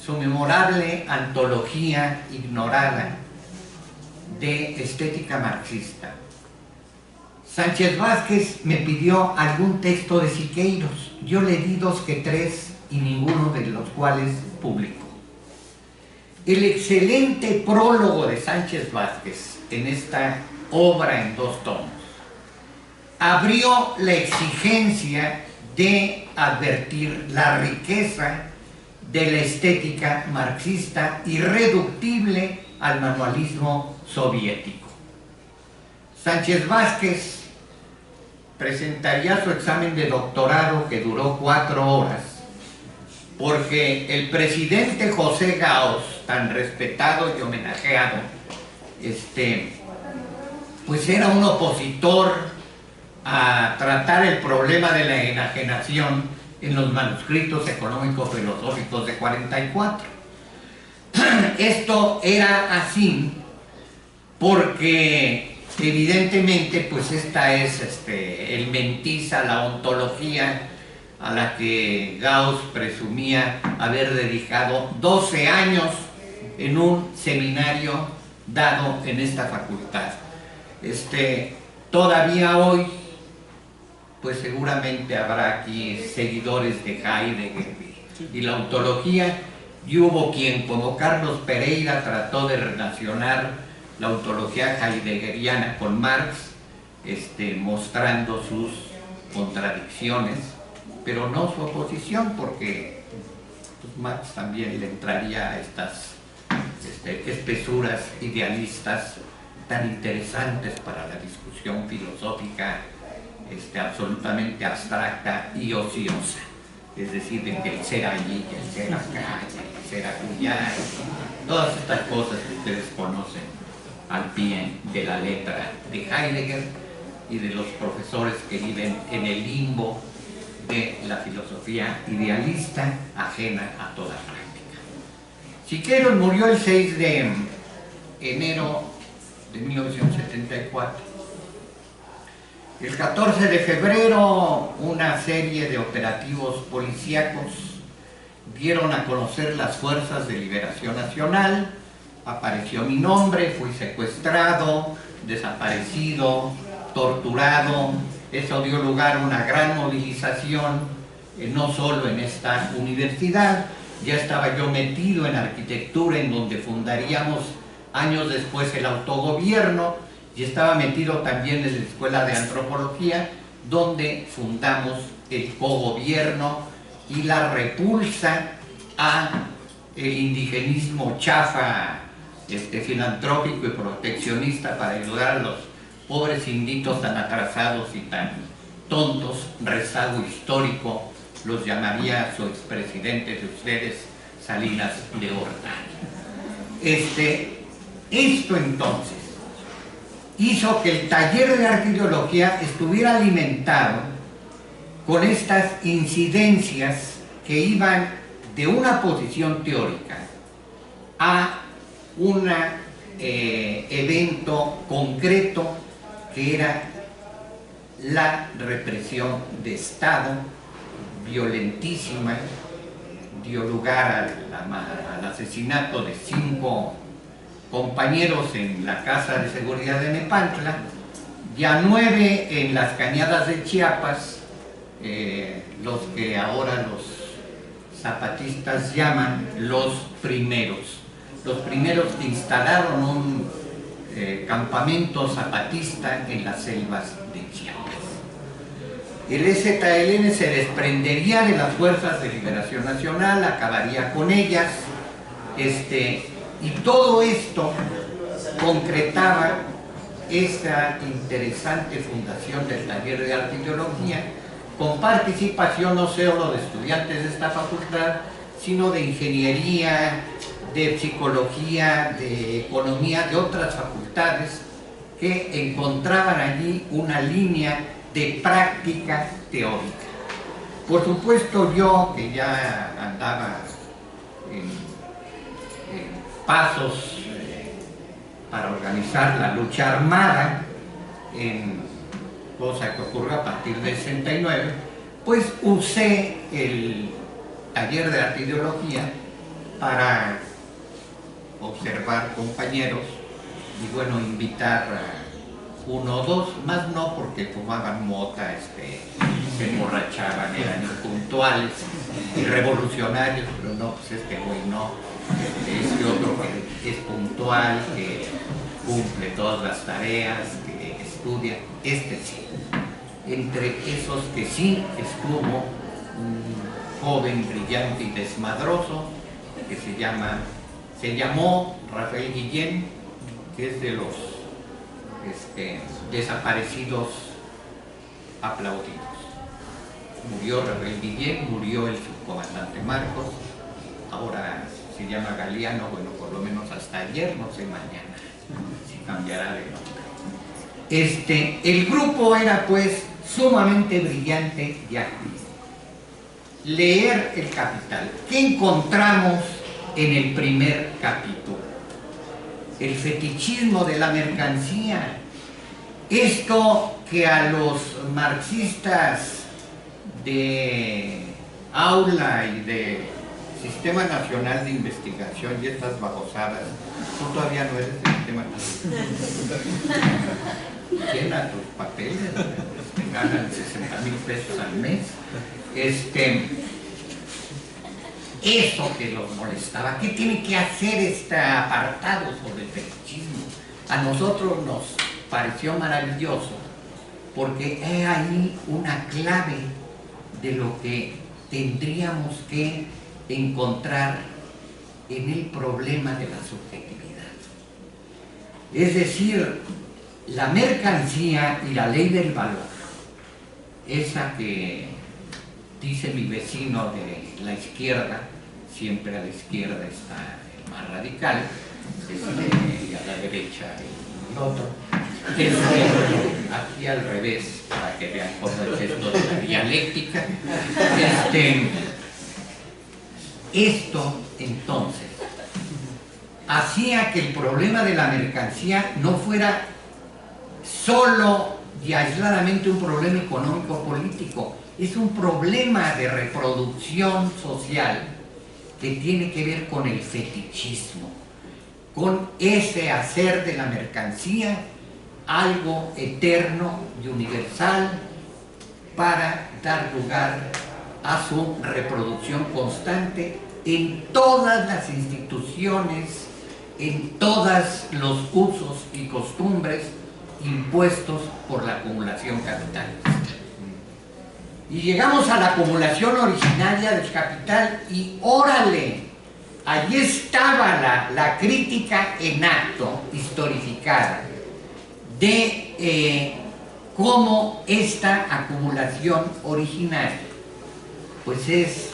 su memorable antología ignorada de estética marxista, Sánchez Vázquez me pidió algún texto de Siqueiros. Yo le di 2 que 3 y ninguno de los cuales publicó. El excelente prólogo de Sánchez Vázquez en esta obra en 2 tomos abrió la exigencia de advertir la riqueza de la estética marxista irreductible al manualismo soviético. Sánchez Vázquez presentaría su examen de doctorado, que duró 4 horas, porque el presidente José Gauss, tan respetado y homenajeado, pues era un opositor a tratar el problema de la enajenación en los manuscritos económicos filosóficos de 44. Esto era así porque evidentemente pues esta es el Mentiza, la ontología a la que Gauss presumía haber dedicado 12 años en un seminario dado en esta facultad. Todavía hoy pues seguramente habrá aquí seguidores de Heidegger y la ontología, y hubo quien, como Carlos Pereira, trató de relacionar la ontología heideggeriana con Marx, mostrando sus contradicciones, pero no su oposición, porque pues, Marx también le entraría a estas espesuras idealistas tan interesantes para la discusión filosófica absolutamente abstracta y ociosa, es decir, de que el ser allí, el ser acá, el ser acullá, todas estas cosas que ustedes conocen al pie de la letra de Heidegger y de los profesores que viven en el limbo de la filosofía idealista ajena a toda práctica. Siqueiros murió el 6 de enero de 1974. El 14 de febrero, una serie de operativos policíacos dieron a conocer las Fuerzas de Liberación Nacional. Apareció mi nombre, fui secuestrado, desaparecido, torturado. Eso dio lugar a una gran movilización, no solo en esta universidad. Ya estaba yo metido en arquitectura, en donde fundaríamos años después el autogobierno, y estaba metido también en la Escuela de Antropología, donde fundamos el cogobierno y la repulsa a el indigenismo chafa, filantrópico y proteccionista para ayudar a los pobres inditos tan atrasados y tan tontos, rezago histórico, los llamaría su expresidente de ustedes, Salinas de Gortari. Esto entonces hizo que el taller de arqueología estuviera alimentado con estas incidencias que iban de una posición teórica a un evento concreto que era la represión de Estado violentísima. Dio lugar al asesinato de 5 compañeros en la Casa de Seguridad de Nepantla, ya 9 en las Cañadas de Chiapas, los que ahora los zapatistas llaman los primeros que instalaron un campamento zapatista en las selvas de Chiapas. El EZLN se desprendería de las Fuerzas de Liberación Nacional, acabaría con ellas, y todo esto concretaba esta interesante fundación del taller de arqueología, con participación no solo de estudiantes de esta facultad, sino de ingeniería, de psicología, de economía, de otras facultades que encontraban allí una línea de práctica teórica. Por supuesto, yo que ya andaba en pasos para organizar la lucha armada, cosa que ocurrió a partir del 69, pues usé el taller de arqueología para observar compañeros y bueno, invitar a 1 o 2, más no porque fumaban mota, se emborrachaban, eran impuntuales y revolucionarios, pero no, pues este güey no, este otro que es puntual, que cumple todas las tareas, que estudia, sí. Entre esos que sí estuvo un joven brillante y desmadroso que se llamó Rafael Guillén, que es de los desaparecidos aplaudidos. Murió Rafael Guillén, murió el subcomandante Marcos, ahora se llama Galeano, bueno, por lo menos hasta ayer, no sé mañana si cambiará de nombre. El grupo era pues sumamente brillante y activo. Leer El Capital. ¿Qué encontramos en el primer capítulo? El fetichismo de la mercancía. Esto que a los marxistas de aula y de Sistema Nacional de Investigación y estas babosadas, tú todavía no eres del Sistema Nacional. Llena tus papeles, te ganan 60,000 pesos al mes. Eso que los molestaba. ¿Qué tiene que hacer este apartado sobre el fetichismo? A nosotros nos pareció maravilloso porque hay ahí una clave de lo que tendríamos que encontrar en el problema de la subjetividad. Es decir, la mercancía y la ley del valor, esa que dice mi vecino de la izquierda, siempre a la izquierda está el más radical, y a la derecha el otro. Aquí al revés, para que vean cómo es esto de la dialéctica. Esto entonces hacía que el problema de la mercancía no fuera solo y aisladamente un problema económico-político, es un problema de reproducción social que tiene que ver con el fetichismo, con ese hacer de la mercancía algo eterno y universal para dar lugar a su reproducción constante en todas las instituciones, en todos los usos y costumbres impuestos por la acumulación capitalista. Y llegamos a la acumulación originaria del capital y órale, allí estaba la crítica en acto, historificada, de cómo esta acumulación originaria pues es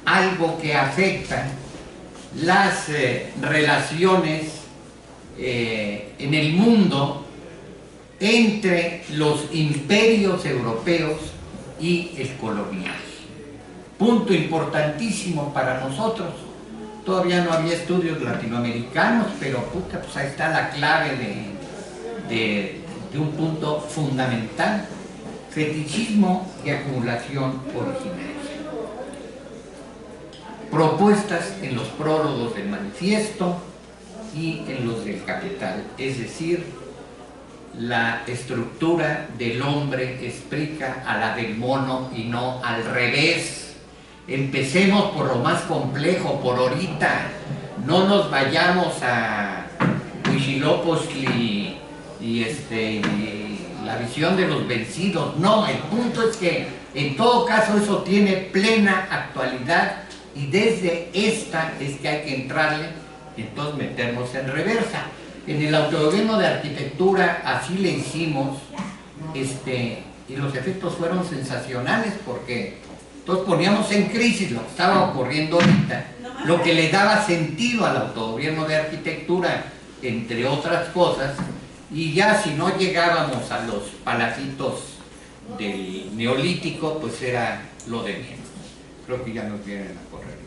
algo que afecta las relaciones en el mundo entre los imperios europeos y el colonial. Punto importantísimo para nosotros. Todavía no había estudios latinoamericanos, pero puta, pues ahí está la clave de un punto fundamental: fetichismo y acumulación originaria. Propuestas en los prólogos del manifiesto y en los del Capital, es decir, la estructura del hombre explica a la del mono y no al revés. Empecemos por lo más complejo, por ahorita. No nos vayamos a Huitzilopochtli y la visión de los vencidos. No, el punto es que en todo caso eso tiene plena actualidad y desde esta es que hay que entrarle y entonces meternos en reversa. En el autogobierno de arquitectura así le hicimos, y los efectos fueron sensacionales porque entonces poníamos en crisis lo que estaba ocurriendo ahorita, lo que le daba sentido al autogobierno de arquitectura, entre otras cosas, y ya si no llegábamos a los palacitos del neolítico, pues era lo de menos. Creo que ya nos vienen a correr.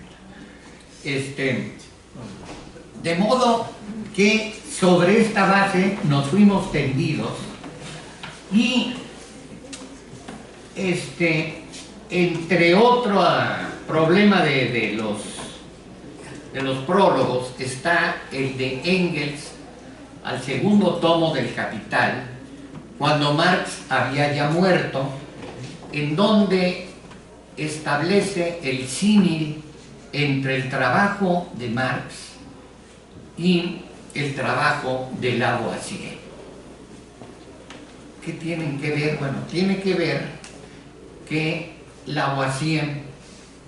De modo que sobre esta base nos fuimos tendidos y entre otro problema de los prólogos está el de Engels al segundo tomo del Capital, cuando Marx había ya muerto, en donde establece el símil entre el trabajo de Marx y el trabajo de Lavoisier. ¿Qué tienen que ver? Bueno, tiene que ver que Lavoisier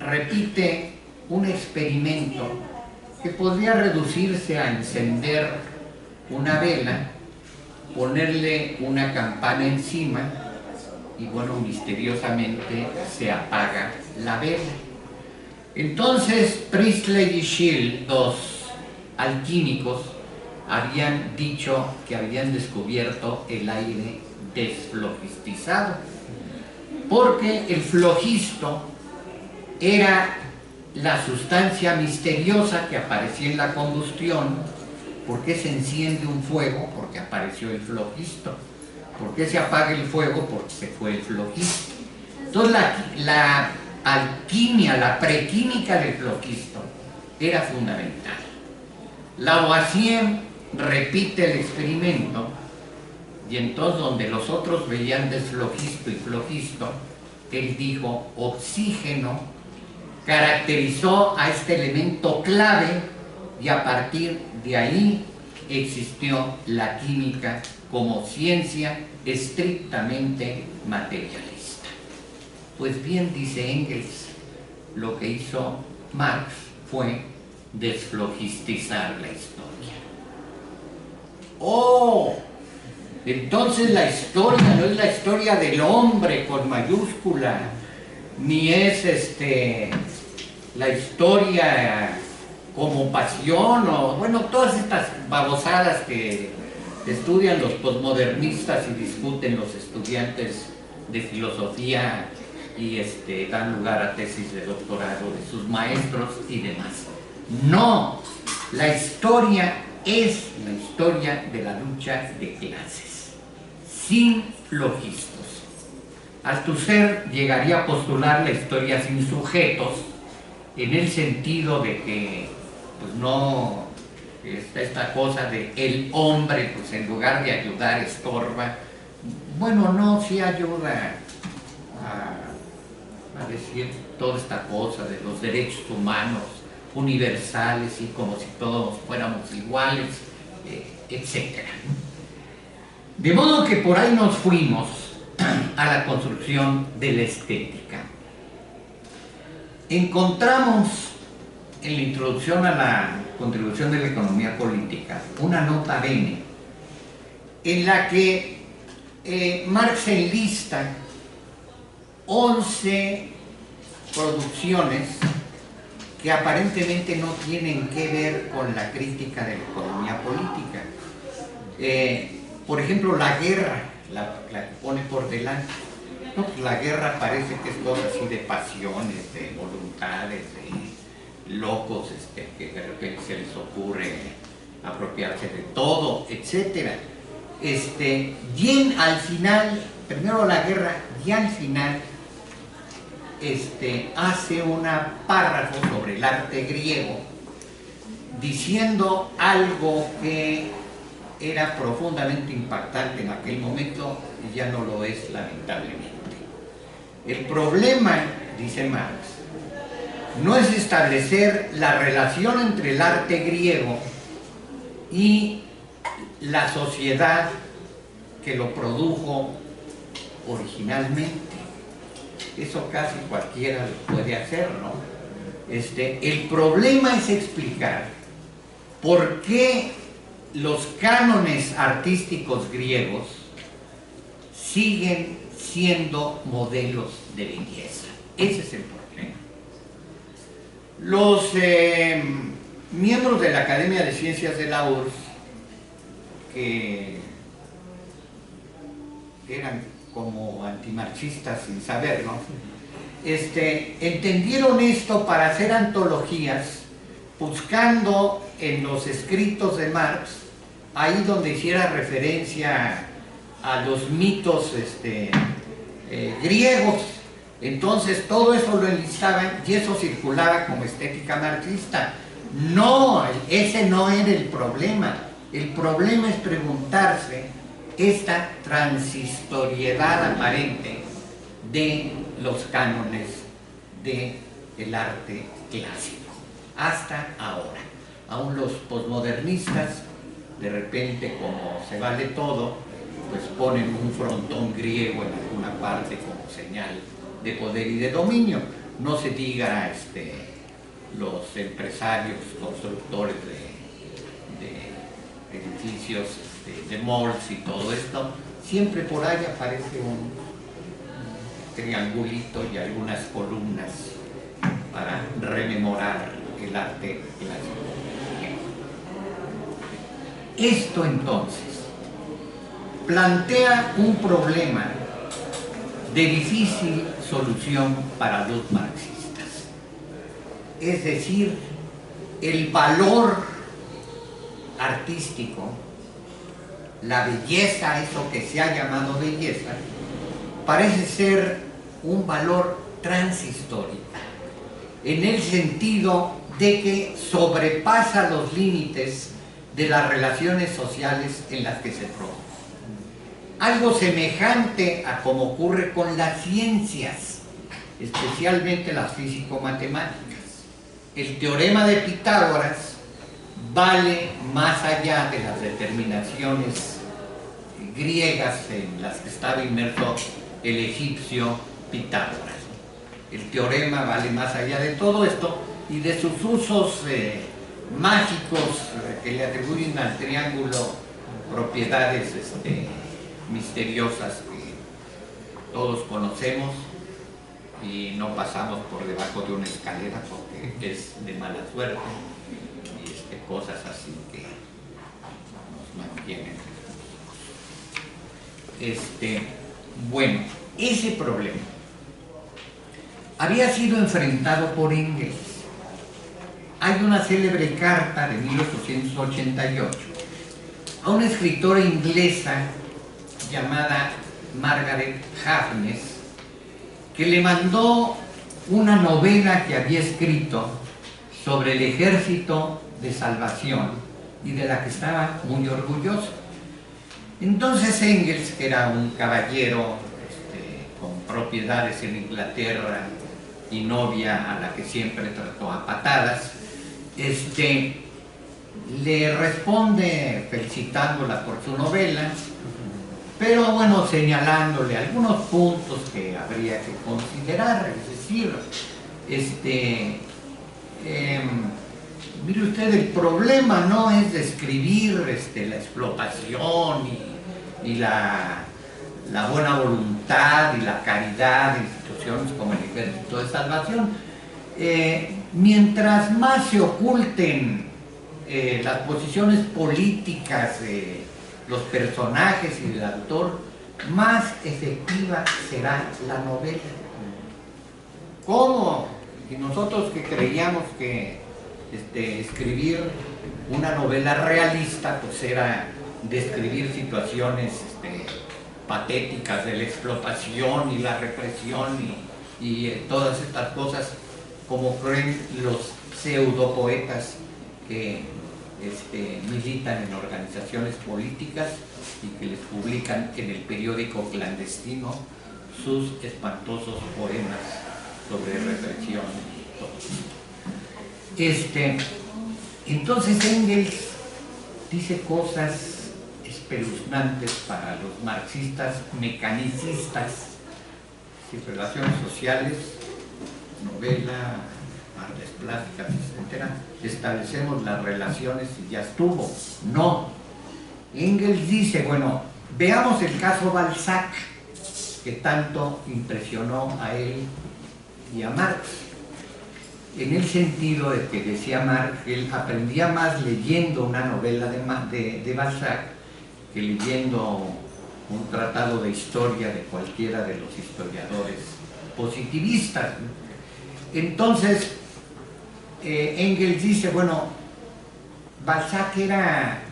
repite un experimento que podría reducirse a encender una vela, ponerle una campana encima y bueno, misteriosamente se apaga la vela. Entonces Priestley y Scheele, dos alquímicos, habían dicho que habían descubierto el aire desflogistizado, porque el flogisto era la sustancia misteriosa que aparecía en la combustión. ¿Por qué se enciende un fuego? Porque apareció el flogisto. ¿Por qué se apaga el fuego? Porque se fue el flogisto. Entonces la alquimia, la prequímica del flogisto era fundamental. Lavoisier repite el experimento y entonces donde los otros veían desflogisto y flogisto, él dijo oxígeno, caracterizó a este elemento clave y a partir de ahí existió la química como ciencia estrictamente materialista. Pues bien, dice Engels, lo que hizo Marx fue desflogistizar la historia. ¡Oh! Entonces la historia no es la historia del hombre con mayúscula, ni es la historia como pasión, o bueno, todas estas babosadas que estudian los posmodernistas y discuten los estudiantes de filosofía y dan lugar a tesis de doctorado de sus maestros y demás. No, la historia es la historia de la lucha de clases, sin flogistos. Althusser llegaría a postular la historia sin sujetos, en el sentido de que pues no está esta cosa de el hombre, pues en lugar de ayudar estorba. Bueno, no, sí ayuda a decir toda esta cosa de los derechos humanos universales y como si todos fuéramos iguales, etc. De modo que por ahí nos fuimos a la construcción de la estética. Encontramos en la introducción a la contribución de la economía política una nota bene en la que Marx enlista 11 producciones que aparentemente no tienen que ver con la crítica de la economía política. Por ejemplo, la guerra, la pone por delante. No, pues la guerra parece que es cosa así de pasiones, de voluntades, de locos que de repente se les ocurre apropiarse de todo, etc. Y al final, primero la guerra y al final hace un párrafo sobre el arte griego diciendo algo que era profundamente impactante en aquel momento y ya no lo es, lamentablemente. El problema, dice Marx, no es establecer la relación entre el arte griego y la sociedad que lo produjo originalmente. Eso casi cualquiera lo puede hacer, ¿no? El problema es explicar por qué los cánones artísticos griegos siguen siendo modelos de belleza. Ese es el problema. Los miembros de la Academia de Ciencias de la URSS, que eran como antimarxistas sin saberlo, entendieron esto para hacer antologías, buscando en los escritos de Marx, ahí donde hiciera referencia a los mitos griegos. Entonces todo eso lo enlistaban y eso circulaba como estética marxista. No, ese no era el problema. El problema es preguntarse esta transistoriedad aparente de los cánones del arte clásico hasta ahora. Aún los posmodernistas, de repente, como se vale todo, pues ponen un frontón griego en alguna parte como señal de poder y de dominio. No se diga los empresarios constructores de edificios de malls y todo esto, siempre por ahí aparece un triangulito y algunas columnas para rememorar el arte clásico. Esto entonces plantea un problema de difícil solución para los marxistas. Es decir, el valor artístico, la belleza, eso que se ha llamado belleza, parece ser un valor transhistórico, en el sentido de que sobrepasa los límites de las relaciones sociales en las que se produce. Algo semejante a como ocurre con las ciencias, especialmente las físico-matemáticas. El teorema de Pitágoras vale más allá de las determinaciones griegas en las que estaba inmerso el egipcio Pitágoras. El teorema vale más allá de todo esto y de sus usos mágicos que le atribuyen al triángulo propiedades misteriosas que todos conocemos y no pasamos por debajo de una escalera porque es de mala suerte y cosas así que nos mantienen. Bueno, ese problema había sido enfrentado por Engels. Hay una célebre carta de 1888 a una escritora inglesa llamada Margaret Harkness, que le mandó una novela que había escrito sobre el Ejército de Salvación y de la que estaba muy orgulloso. Entonces Engels, que era un caballero con propiedades en Inglaterra y novia a la que siempre trató a patadas, le responde felicitándola por su novela pero bueno, señalándole algunos puntos que habría que considerar, es decir, mire usted, el problema no es describir la explotación y la buena voluntad y la caridad de instituciones como el Ejército de Salvación. Mientras más se oculten las posiciones políticas de los personajes y del autor, más efectiva será la novela. ¿Cómo? Y nosotros que creíamos que escribir una novela realista pues era describir situaciones patéticas de la explotación y la represión y todas estas cosas, como creen los pseudopoetas que militan en organizaciones políticas y que les publican en el periódico clandestino sus espantosos poemas sobre represión y todo. Entonces Engels dice cosas espeluznantes para los marxistas mecanicistas, relaciones sociales, novela, artes plásticas, etcétera. Establecemos las relaciones y ya estuvo. No. Engels dice, bueno, veamos el caso Balzac, que tanto impresionó a él y a Marx, en el sentido de que decía Marx que él aprendía más leyendo una novela de Balzac que leyendo un tratado de historia de cualquiera de los historiadores positivistas. Entonces Engels dice, bueno, Balzac era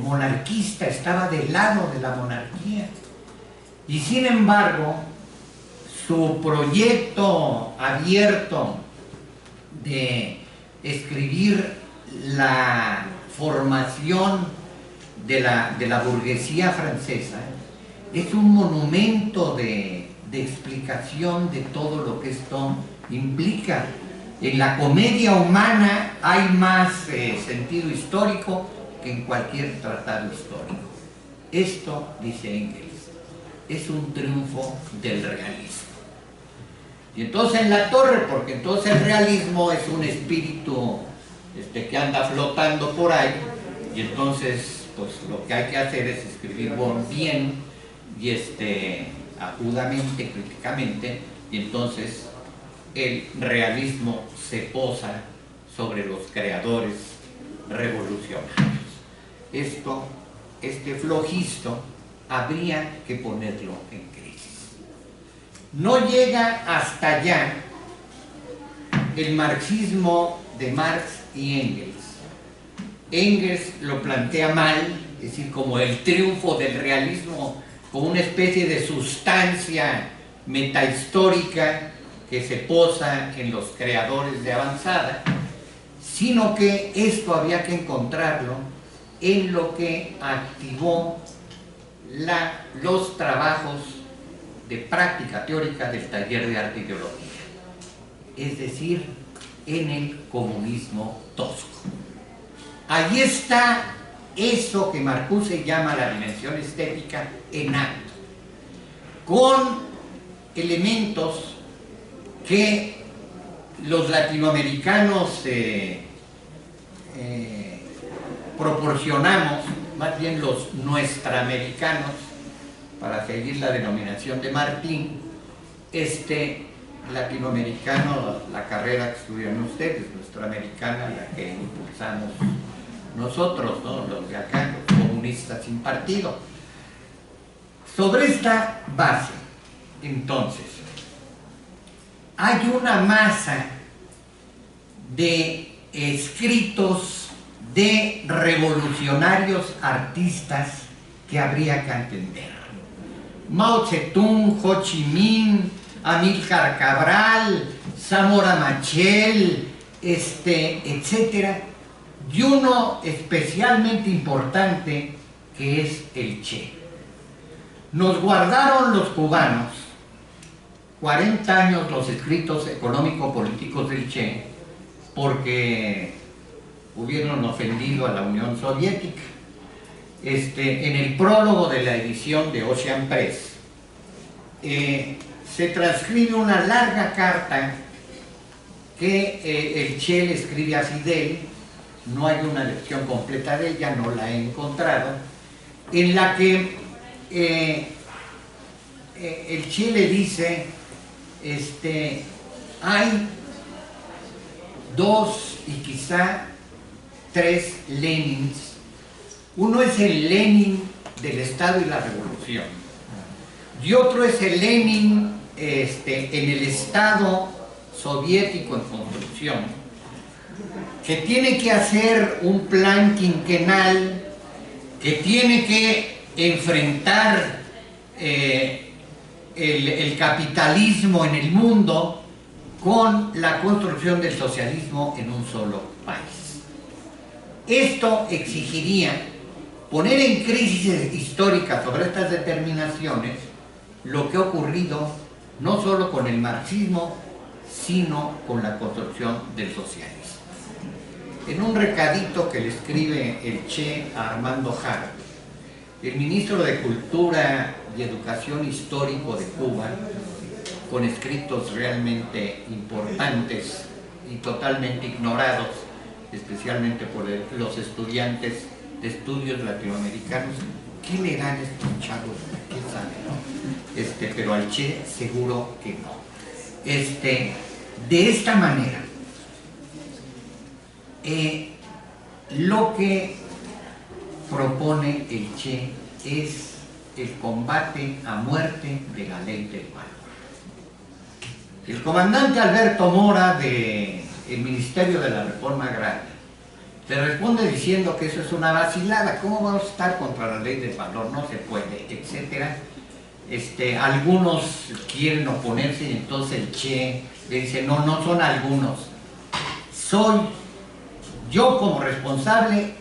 monarquista, estaba del lado de la monarquía, y sin embargo su proyecto abierto de escribir la formación de la burguesía francesa es un monumento de explicación de todo lo que esto implica. En la comedia humana hay más sentido histórico que en cualquier tratado histórico. Esto, dice Engels, es un triunfo del realismo. Y entonces en la torre, porque entonces el realismo es un espíritu que anda flotando por ahí, y entonces pues lo que hay que hacer es escribir bien y agudamente, críticamente, y entonces el realismo se posa sobre los creadores revolucionarios. Este flojisto habría que ponerlo en crisis. No llega hasta allá el marxismo de Marx y Engels. Engels lo plantea mal, es decir, como el triunfo del realismo, como una especie de sustancia metahistórica que se posa en los creadores de avanzada, sino que esto había que encontrarlo en lo que activó los trabajos de práctica teórica del taller de arte e ideología, es decir, en el comunismo tosco. Allí está eso que Marcuse llama la dimensión estética en acto, con elementos que los latinoamericanos proporcionamos, más bien los nuestraamericanos, para seguir la denominación de Martín, latinoamericano, la carrera que estudian ustedes, nuestroamericana, la que impulsamos nosotros, ¿no? Los de acá, los comunistas sin partido. Sobre esta base, entonces, hay una masa de escritos de revolucionarios artistas que habría que entender. Mao Zedong, Ho Chi Minh, Amílcar Cabral, Zamora Machel, etcétera, y uno especialmente importante que es el Che. Nos guardaron los cubanos 40 años los escritos económico-políticos del Che porque hubieron ofendido a la Unión Soviética. en el prólogo de la edición de Ocean Press, se transcribe una larga carta que el Che le escribe a Fidel. No hay una lección completa de ella, no la he encontrado, en la que el Che le dice, hay dos y quizá tres Lenins. Uno es el Lenin del Estado y la Revolución, y otro es el Lenin en el Estado soviético en construcción, que tiene que hacer un plan quinquenal, que tiene que enfrentar el capitalismo en el mundo con la construcción del socialismo en un solo país. Esto exigiría poner en crisis histórica sobre estas determinaciones lo que ha ocurrido no solo con el marxismo, sino con la construcción del socialismo. En un recadito que le escribe el Che a Armando Jara, el ministro de Cultura y Educación Histórico de Cuba, con escritos realmente importantes y totalmente ignorados, especialmente por los estudiantes de estudios latinoamericanos. ¿Qué le dan estos chavos? ¿Qué saben, no? Pero al Che seguro que no. De esta manera, lo que propone el Che es el combate a muerte de la ley del valor. El comandante Alberto Mora del Ministerio de la Reforma Agraria se responde diciendo que eso es una vacilada. ¿Cómo vamos a estar contra la ley del valor? No se puede, etcétera. Algunos quieren oponerse y entonces el Che le dice, no, no son algunos, soy yo como responsable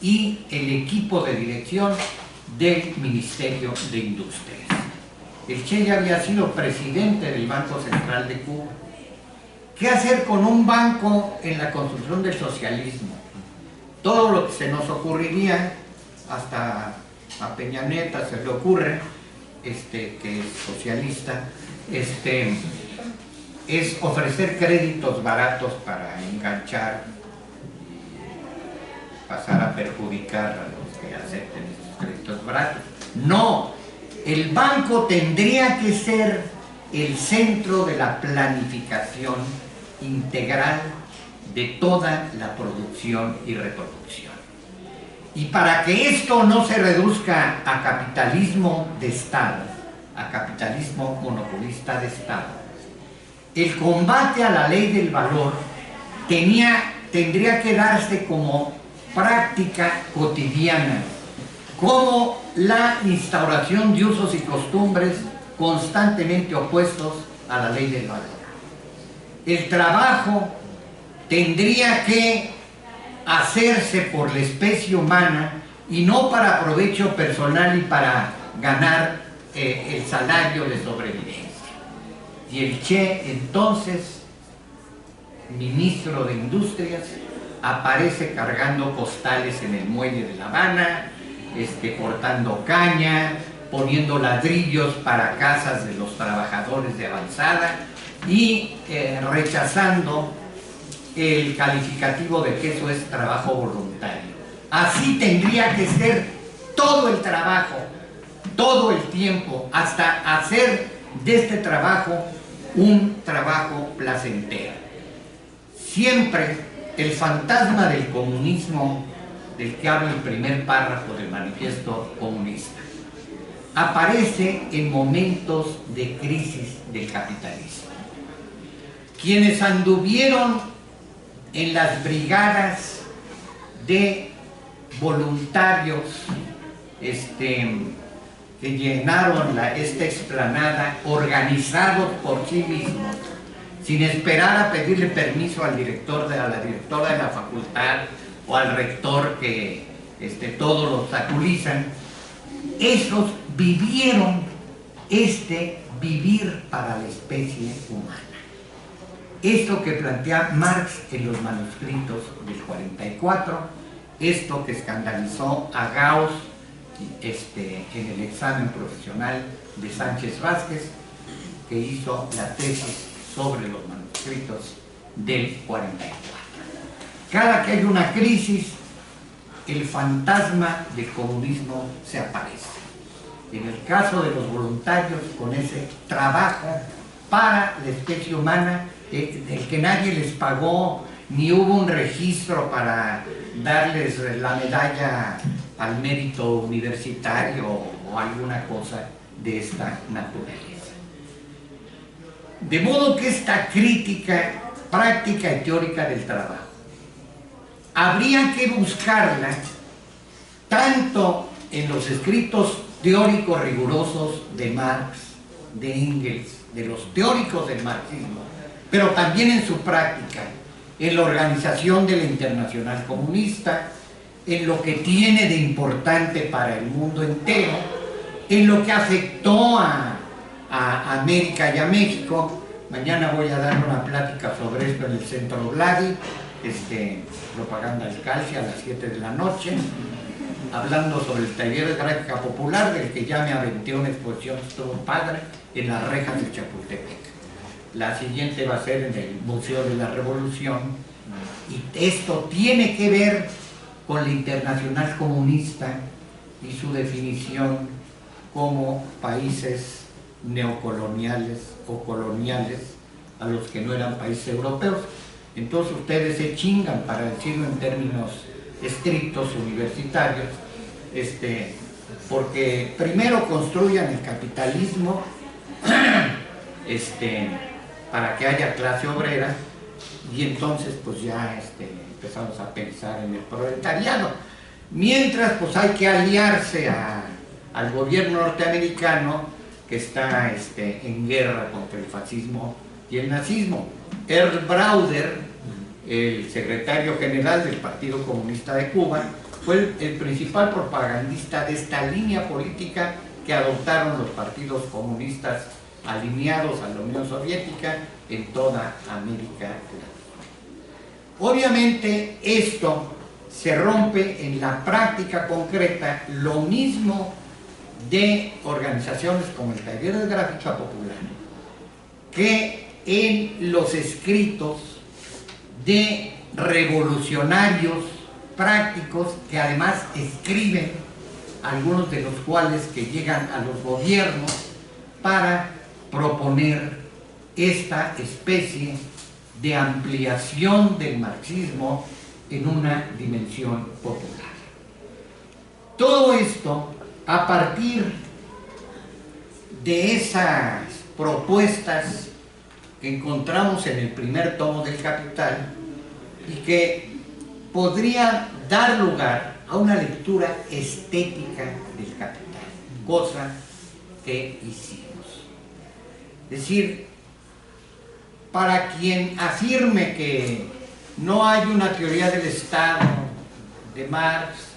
y el equipo de dirección del Ministerio de Industrias. El Che ya había sido presidente del Banco Central de Cuba. ¿Qué hacer con un banco en la construcción del socialismo? Todo lo que se nos ocurriría, hasta a Peña Nieto se le ocurre, que es socialista, es ofrecer créditos baratos para enganchar y pasar a perjudicar a los que acepten esos créditos baratos. No, el banco tendría que ser el centro de la planificación integral de toda la producción y reproducción. Y para que esto no se reduzca a capitalismo de Estado, a capitalismo monopolista de Estado, el combate a la ley del valor tendría que darse como práctica cotidiana, como la instauración de usos y costumbres constantemente opuestos a la ley del valor. El trabajo tendría que hacerse por la especie humana y no para provecho personal y para ganar el salario de sobrevivencia. Y el Che, entonces, ministro de Industrias, aparece cargando costales en el muelle de La Habana, cortando caña, poniendo ladrillos para casas de los trabajadores de avanzada y rechazando el calificativo de que eso es trabajo voluntario. Así tendría que ser todo el trabajo, todo el tiempo, hasta hacer de este trabajo un trabajo placentero. Siempre el fantasma del comunismo, del que habla el primer párrafo del Manifiesto Comunista, aparece en momentos de crisis del capitalismo. Quienes anduvieron en las brigadas de voluntarios que llenaron esta explanada, organizados por sí mismos, sin esperar a pedirle permiso al director a la directora de la facultad o al rector que todos los obstaculizan, esos vivieron vivir para la especie humana. Esto que plantea Marx en los manuscritos del 44, esto que escandalizó a Gauss en el examen profesional de Sánchez Vázquez, que hizo la tesis sobre los manuscritos del 44. Cada que hay una crisis, el fantasma del comunismo se aparece. En el caso de los voluntarios, con ese trabajo para la especie humana, del que nadie les pagó, ni hubo un registro para darles la medalla al mérito universitario o alguna cosa de esta naturaleza. De modo que esta crítica práctica y teórica del trabajo habría que buscarla tanto en los escritos teóricos rigurosos de Marx, de Engels, de los teóricos del marxismo, pero también en su práctica, en la organización de la Internacional Comunista, en lo que tiene de importante para el mundo entero, en lo que afectó a América y a México. Mañana voy a dar una plática sobre esto en el Centro Vladi, propaganda del Calcio a las 7 de la noche, hablando sobre el taller de gráfica popular, del que ya me aventé una exposición, estuvo padre, en las rejas de Chapultepec. La siguiente va a ser en el Museo de la Revolución, y esto tiene que ver con la Internacional Comunista y su definición como países neocoloniales o coloniales a los que no eran países europeos. Entonces ustedes se chingan, para decirlo en términos estrictos universitarios, porque primero construyan el capitalismo para que haya clase obrera, y entonces pues ya empezamos a pensar en el proletariado. Mientras pues hay que aliarse al gobierno norteamericano, que está en guerra contra el fascismo y el nazismo. Earl Browder, el secretario general del Partido Comunista de Cuba, fue el principal propagandista de esta línea política que adoptaron los partidos comunistas alineados a la Unión Soviética en toda América Latina. Obviamente esto se rompe en la práctica concreta, lo mismo de organizaciones como el Taller de Gráfica Popular, que en los escritos de revolucionarios prácticos que además escriben, algunos de los cuales que llegan a los gobiernos para proponer esta especie de ampliación del marxismo en una dimensión popular. Todo esto a partir de esas propuestas que encontramos en el primer tomo del Capital y que podrían dar lugar a una lectura estética del Capital, cosa que hicimos. Es decir, para quien afirme que no hay una teoría del Estado de Marx,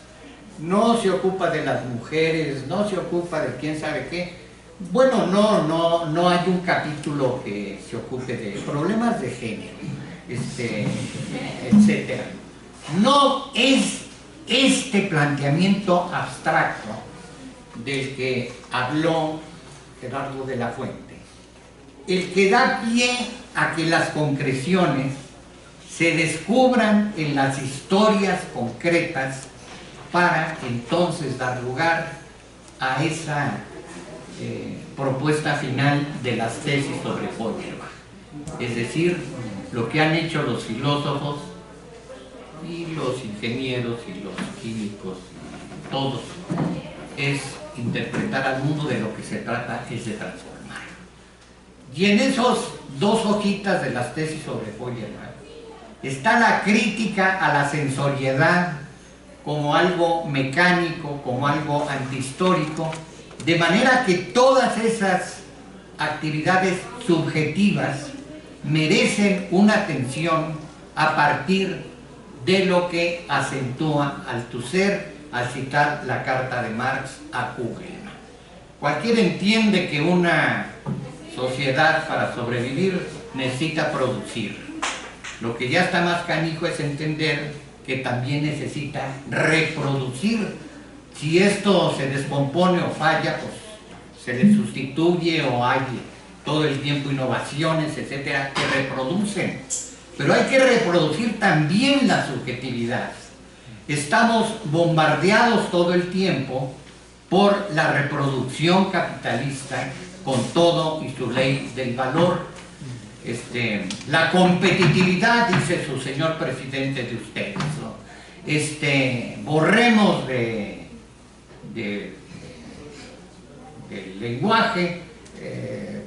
no se ocupa de las mujeres, no se ocupa de quién sabe qué, bueno, no hay un capítulo que se ocupe de problemas de género, etcétera. No es este planteamiento abstracto del que habló Gerardo de la Fuente el que da pie a que las concreciones se descubran en las historias concretas para entonces dar lugar a esa propuesta final de las tesis sobre Feuerbach. Es decir, lo que han hecho los filósofos y los ingenieros y los químicos, todos, es interpretar al mundo. De lo que se trata es de transformar. Y en esos dos hojitas de las tesis sobre Feuerbach está la crítica a la sensoriedad como algo mecánico, como algo antihistórico, de manera que todas esas actividades subjetivas merecen una atención a partir de lo que acentúa Althusser al citar la carta de Marx a Kugelmann. Cualquiera entiende que una sociedad para sobrevivir necesita producir. Lo que ya está más canijo es entender que también necesita reproducir, Si esto se descompone o falla, pues se le sustituye o hay todo el tiempo innovaciones, etcétera, que reproducen. Pero hay que reproducir también la subjetividad. Estamos bombardeados todo el tiempo por la reproducción capitalista con todo y su ley del valor. La competitividad, dice su señor presidente de ustedes, ¿no? Borremos del lenguaje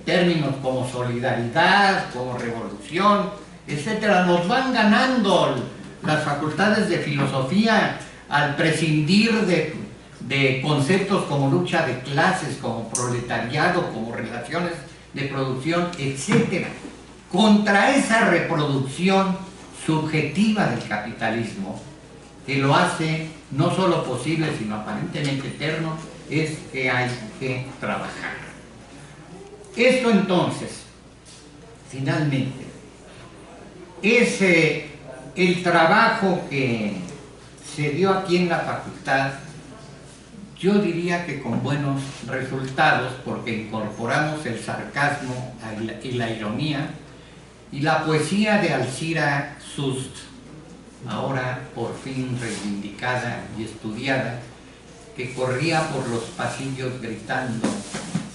términos como solidaridad, como revolución, etcétera. Nos van ganando las facultades de filosofía al prescindir de conceptos como lucha de clases, como proletariado, como relaciones de producción, etcétera. Contra esa reproducción subjetiva del capitalismo, que lo hace no solo posible, sino aparentemente eterno, es que hay que trabajar. Esto entonces, finalmente, es el trabajo que se dio aquí en la facultad, yo diría que con buenos resultados, porque incorporamos el sarcasmo y la ironía y la poesía de Alcira Sust, ahora por fin reivindicada y estudiada, que corría por los pasillos gritando: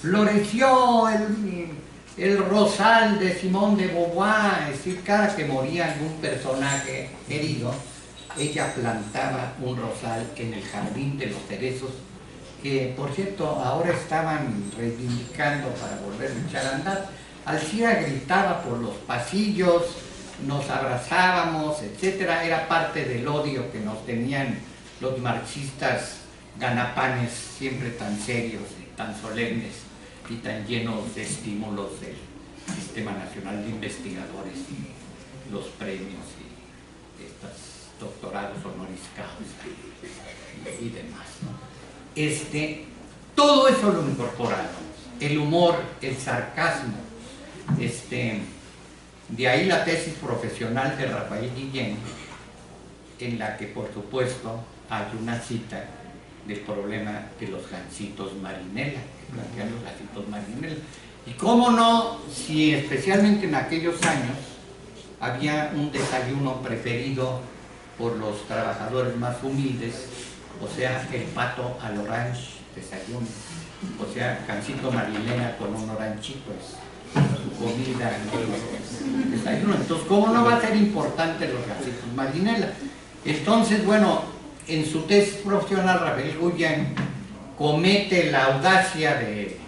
floreció el rosal de Simone de Beauvoir. Es decir, cada que moría algún personaje querido, ella plantaba un rosal en el jardín de los cerezos, que por cierto ahora estaban reivindicando para volver a echar a andar. Alcira gritaba por los pasillos, nos abrazábamos, etcétera. Era parte del odio que nos tenían los marxistas ganapanes, siempre tan serios y tan solemnes y tan llenos de estímulos del Sistema Nacional de Investigadores y los premios y estos doctorados honoris causa y demás, ¿no? Todo eso lo incorporamos, el humor, el sarcasmo, de ahí la tesis profesional de Rafael Guillén, en la que por supuesto hay una cita del problema de los gansitos Marinela, que plantean los gansitos Marinela. Y cómo no, si especialmente en aquellos años había un desayuno preferido por los trabajadores más humildes, o sea, el pato al orange, desayuno, o sea, gansito Marinela con un oranchito, su comida, ¿no? Desayuno. Entonces, ¿cómo no va a ser importante los gansitos Marinela? Entonces, bueno, en su tesis profesional, Rafael Guillén comete la audacia de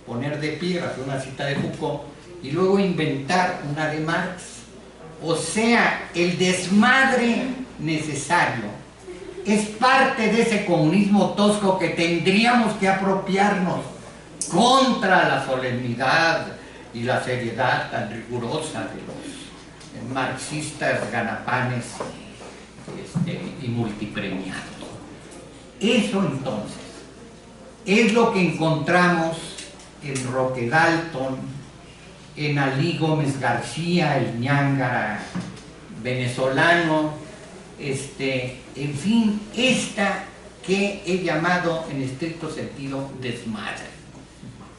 poner de pie una cita de Foucault y luego inventar una de Marx. O sea, el desmadre necesario es parte de ese comunismo tosco que tendríamos que apropiarnos contra la solemnidad y la seriedad tan rigurosa de los marxistas ganapanes y multipremiados. Eso entonces es lo que encontramos en Roque Dalton, en Alí Gómez García, el ñángara venezolano, en fin, esta que he llamado en estricto sentido desmadre,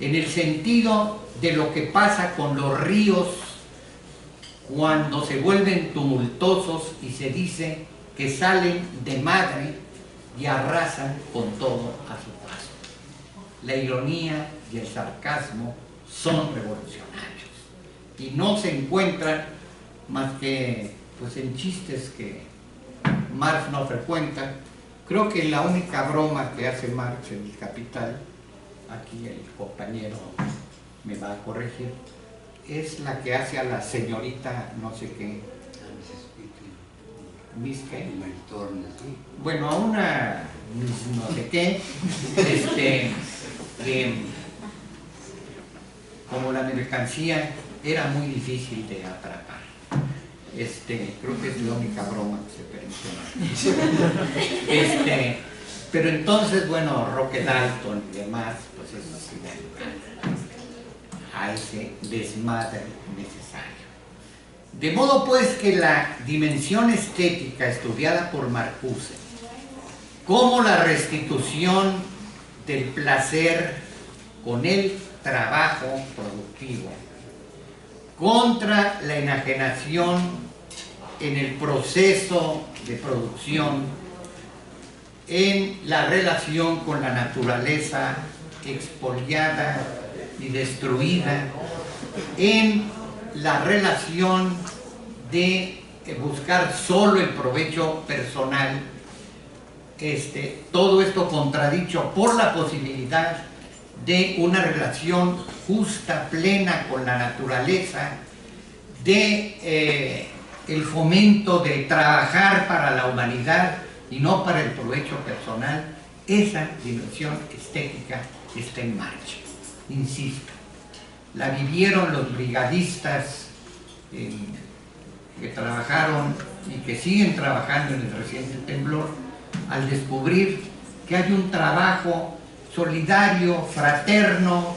en el sentido de lo que pasa con los ríos cuando se vuelven tumultuosos y se dice que salen de madre y arrasan con todo a su paso. La ironía y el sarcasmo son revolucionarios y no se encuentran más que pues en chistes que Marx no frecuenta. Creo que la única broma que hace Marx en El Capital, aquí el compañero me va a corregir, es la que hace a la señorita no sé qué, Miss qué, bueno, a una Miss no sé qué, como la mercancía era muy difícil de atrapar. Creo que es la única broma que se permite. Pero entonces, bueno, Roque Dalton y demás, pues eso sí a ese desmadre necesario. De modo pues que la dimensión estética estudiada por Marcuse como la restitución del placer con el trabajo productivo, contra la enajenación en el proceso de producción, en la relación con la naturaleza expoliada y destruida, en la relación de buscar solo el provecho personal, todo esto contradicho por la posibilidad de una relación justa, plena con la naturaleza, de el fomento de trabajar para la humanidad y no para el provecho personal. Esa dimensión estética está en marcha, insisto. La vivieron los brigadistas que trabajaron y que siguen trabajando en el reciente temblor, al descubrir que hay un trabajo solidario, fraterno,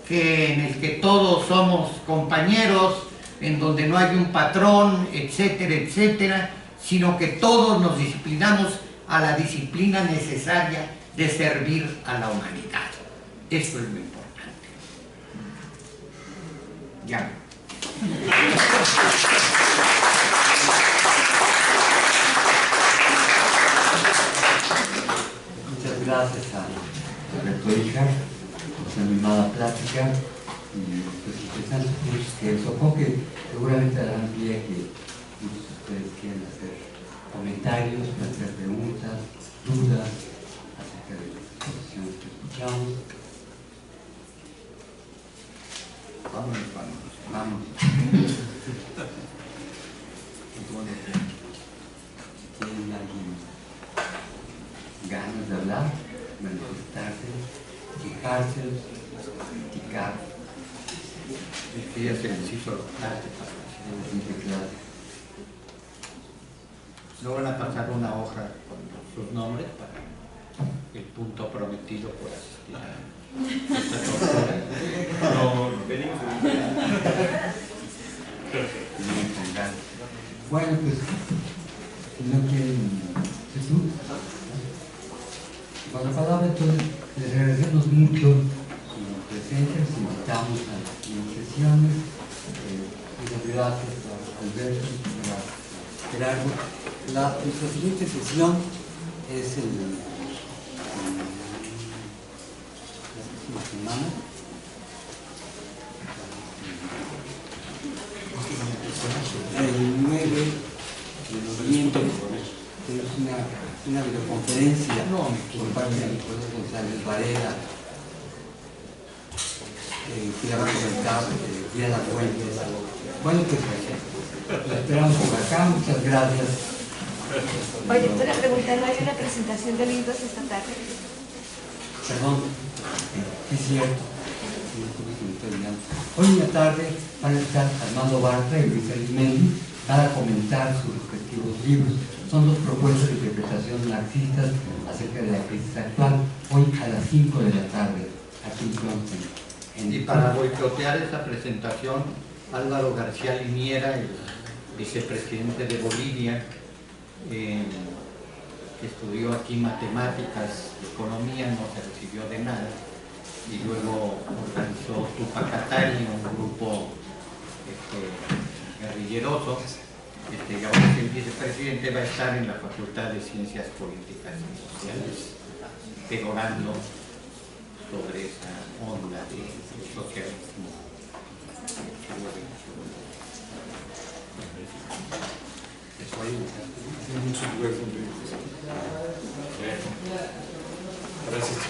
en el que todos somos compañeros, en donde no hay un patrón, etcétera, etcétera, sino que todos nos disciplinamos a la disciplina necesaria de servir a la humanidad. Eso es lo importante. Ya. Muchas gracias a Roberto Ijar por su animada plática y pues interesantes puntos que supongo que seguramente darán pie a que muchos de ustedes quieran hacer comentarios, hacer preguntas, dudas acerca de las exposiciones que escuchamos. Vamos. Si tienen alguien ganas de hablar, manifestarse, quejarse, criticar. Es que ya se les hizo no van a pasar una hoja con sus nombres para el punto prometido por asistir a esta tortura. No, bueno, pues, si no quieren Jesús, con la palabra, entonces, les agradecemos mucho su presencia, les invitamos a las sesiones. Muchas gracias a Alberto, a Gerardo. Nuestra siguiente sesión es la semana. El 9 de noviembre tenemos una videoconferencia por parte de Nicolás González Varela, que ya va a comentar Día de la Fuente. Bueno, pues la esperamos por acá. Muchas gracias. Oye, para preguntar, ¿no hay una presentación de libros esta tarde? Perdón, es cierto. Hoy en la tarde van a estar Armando Bartra y Luis Arismendi para comentar sus respectivos libros. Son dos propuestas de interpretación marxistas acerca de la crisis actual, hoy a las 5 de la tarde, aquí en Clonten. Y para boicotear esa presentación, Álvaro García Liniera, el vicepresidente de Bolivia, que estudió aquí matemáticas, economía, no se recibió de nada, y luego organizó Tupacatari, un grupo guerrilleroso. Y ahora el vicepresidente va a estar en la Facultad de Ciencias Políticas y Sociales, pegorando sobre esa onda de socialismo. Gracias.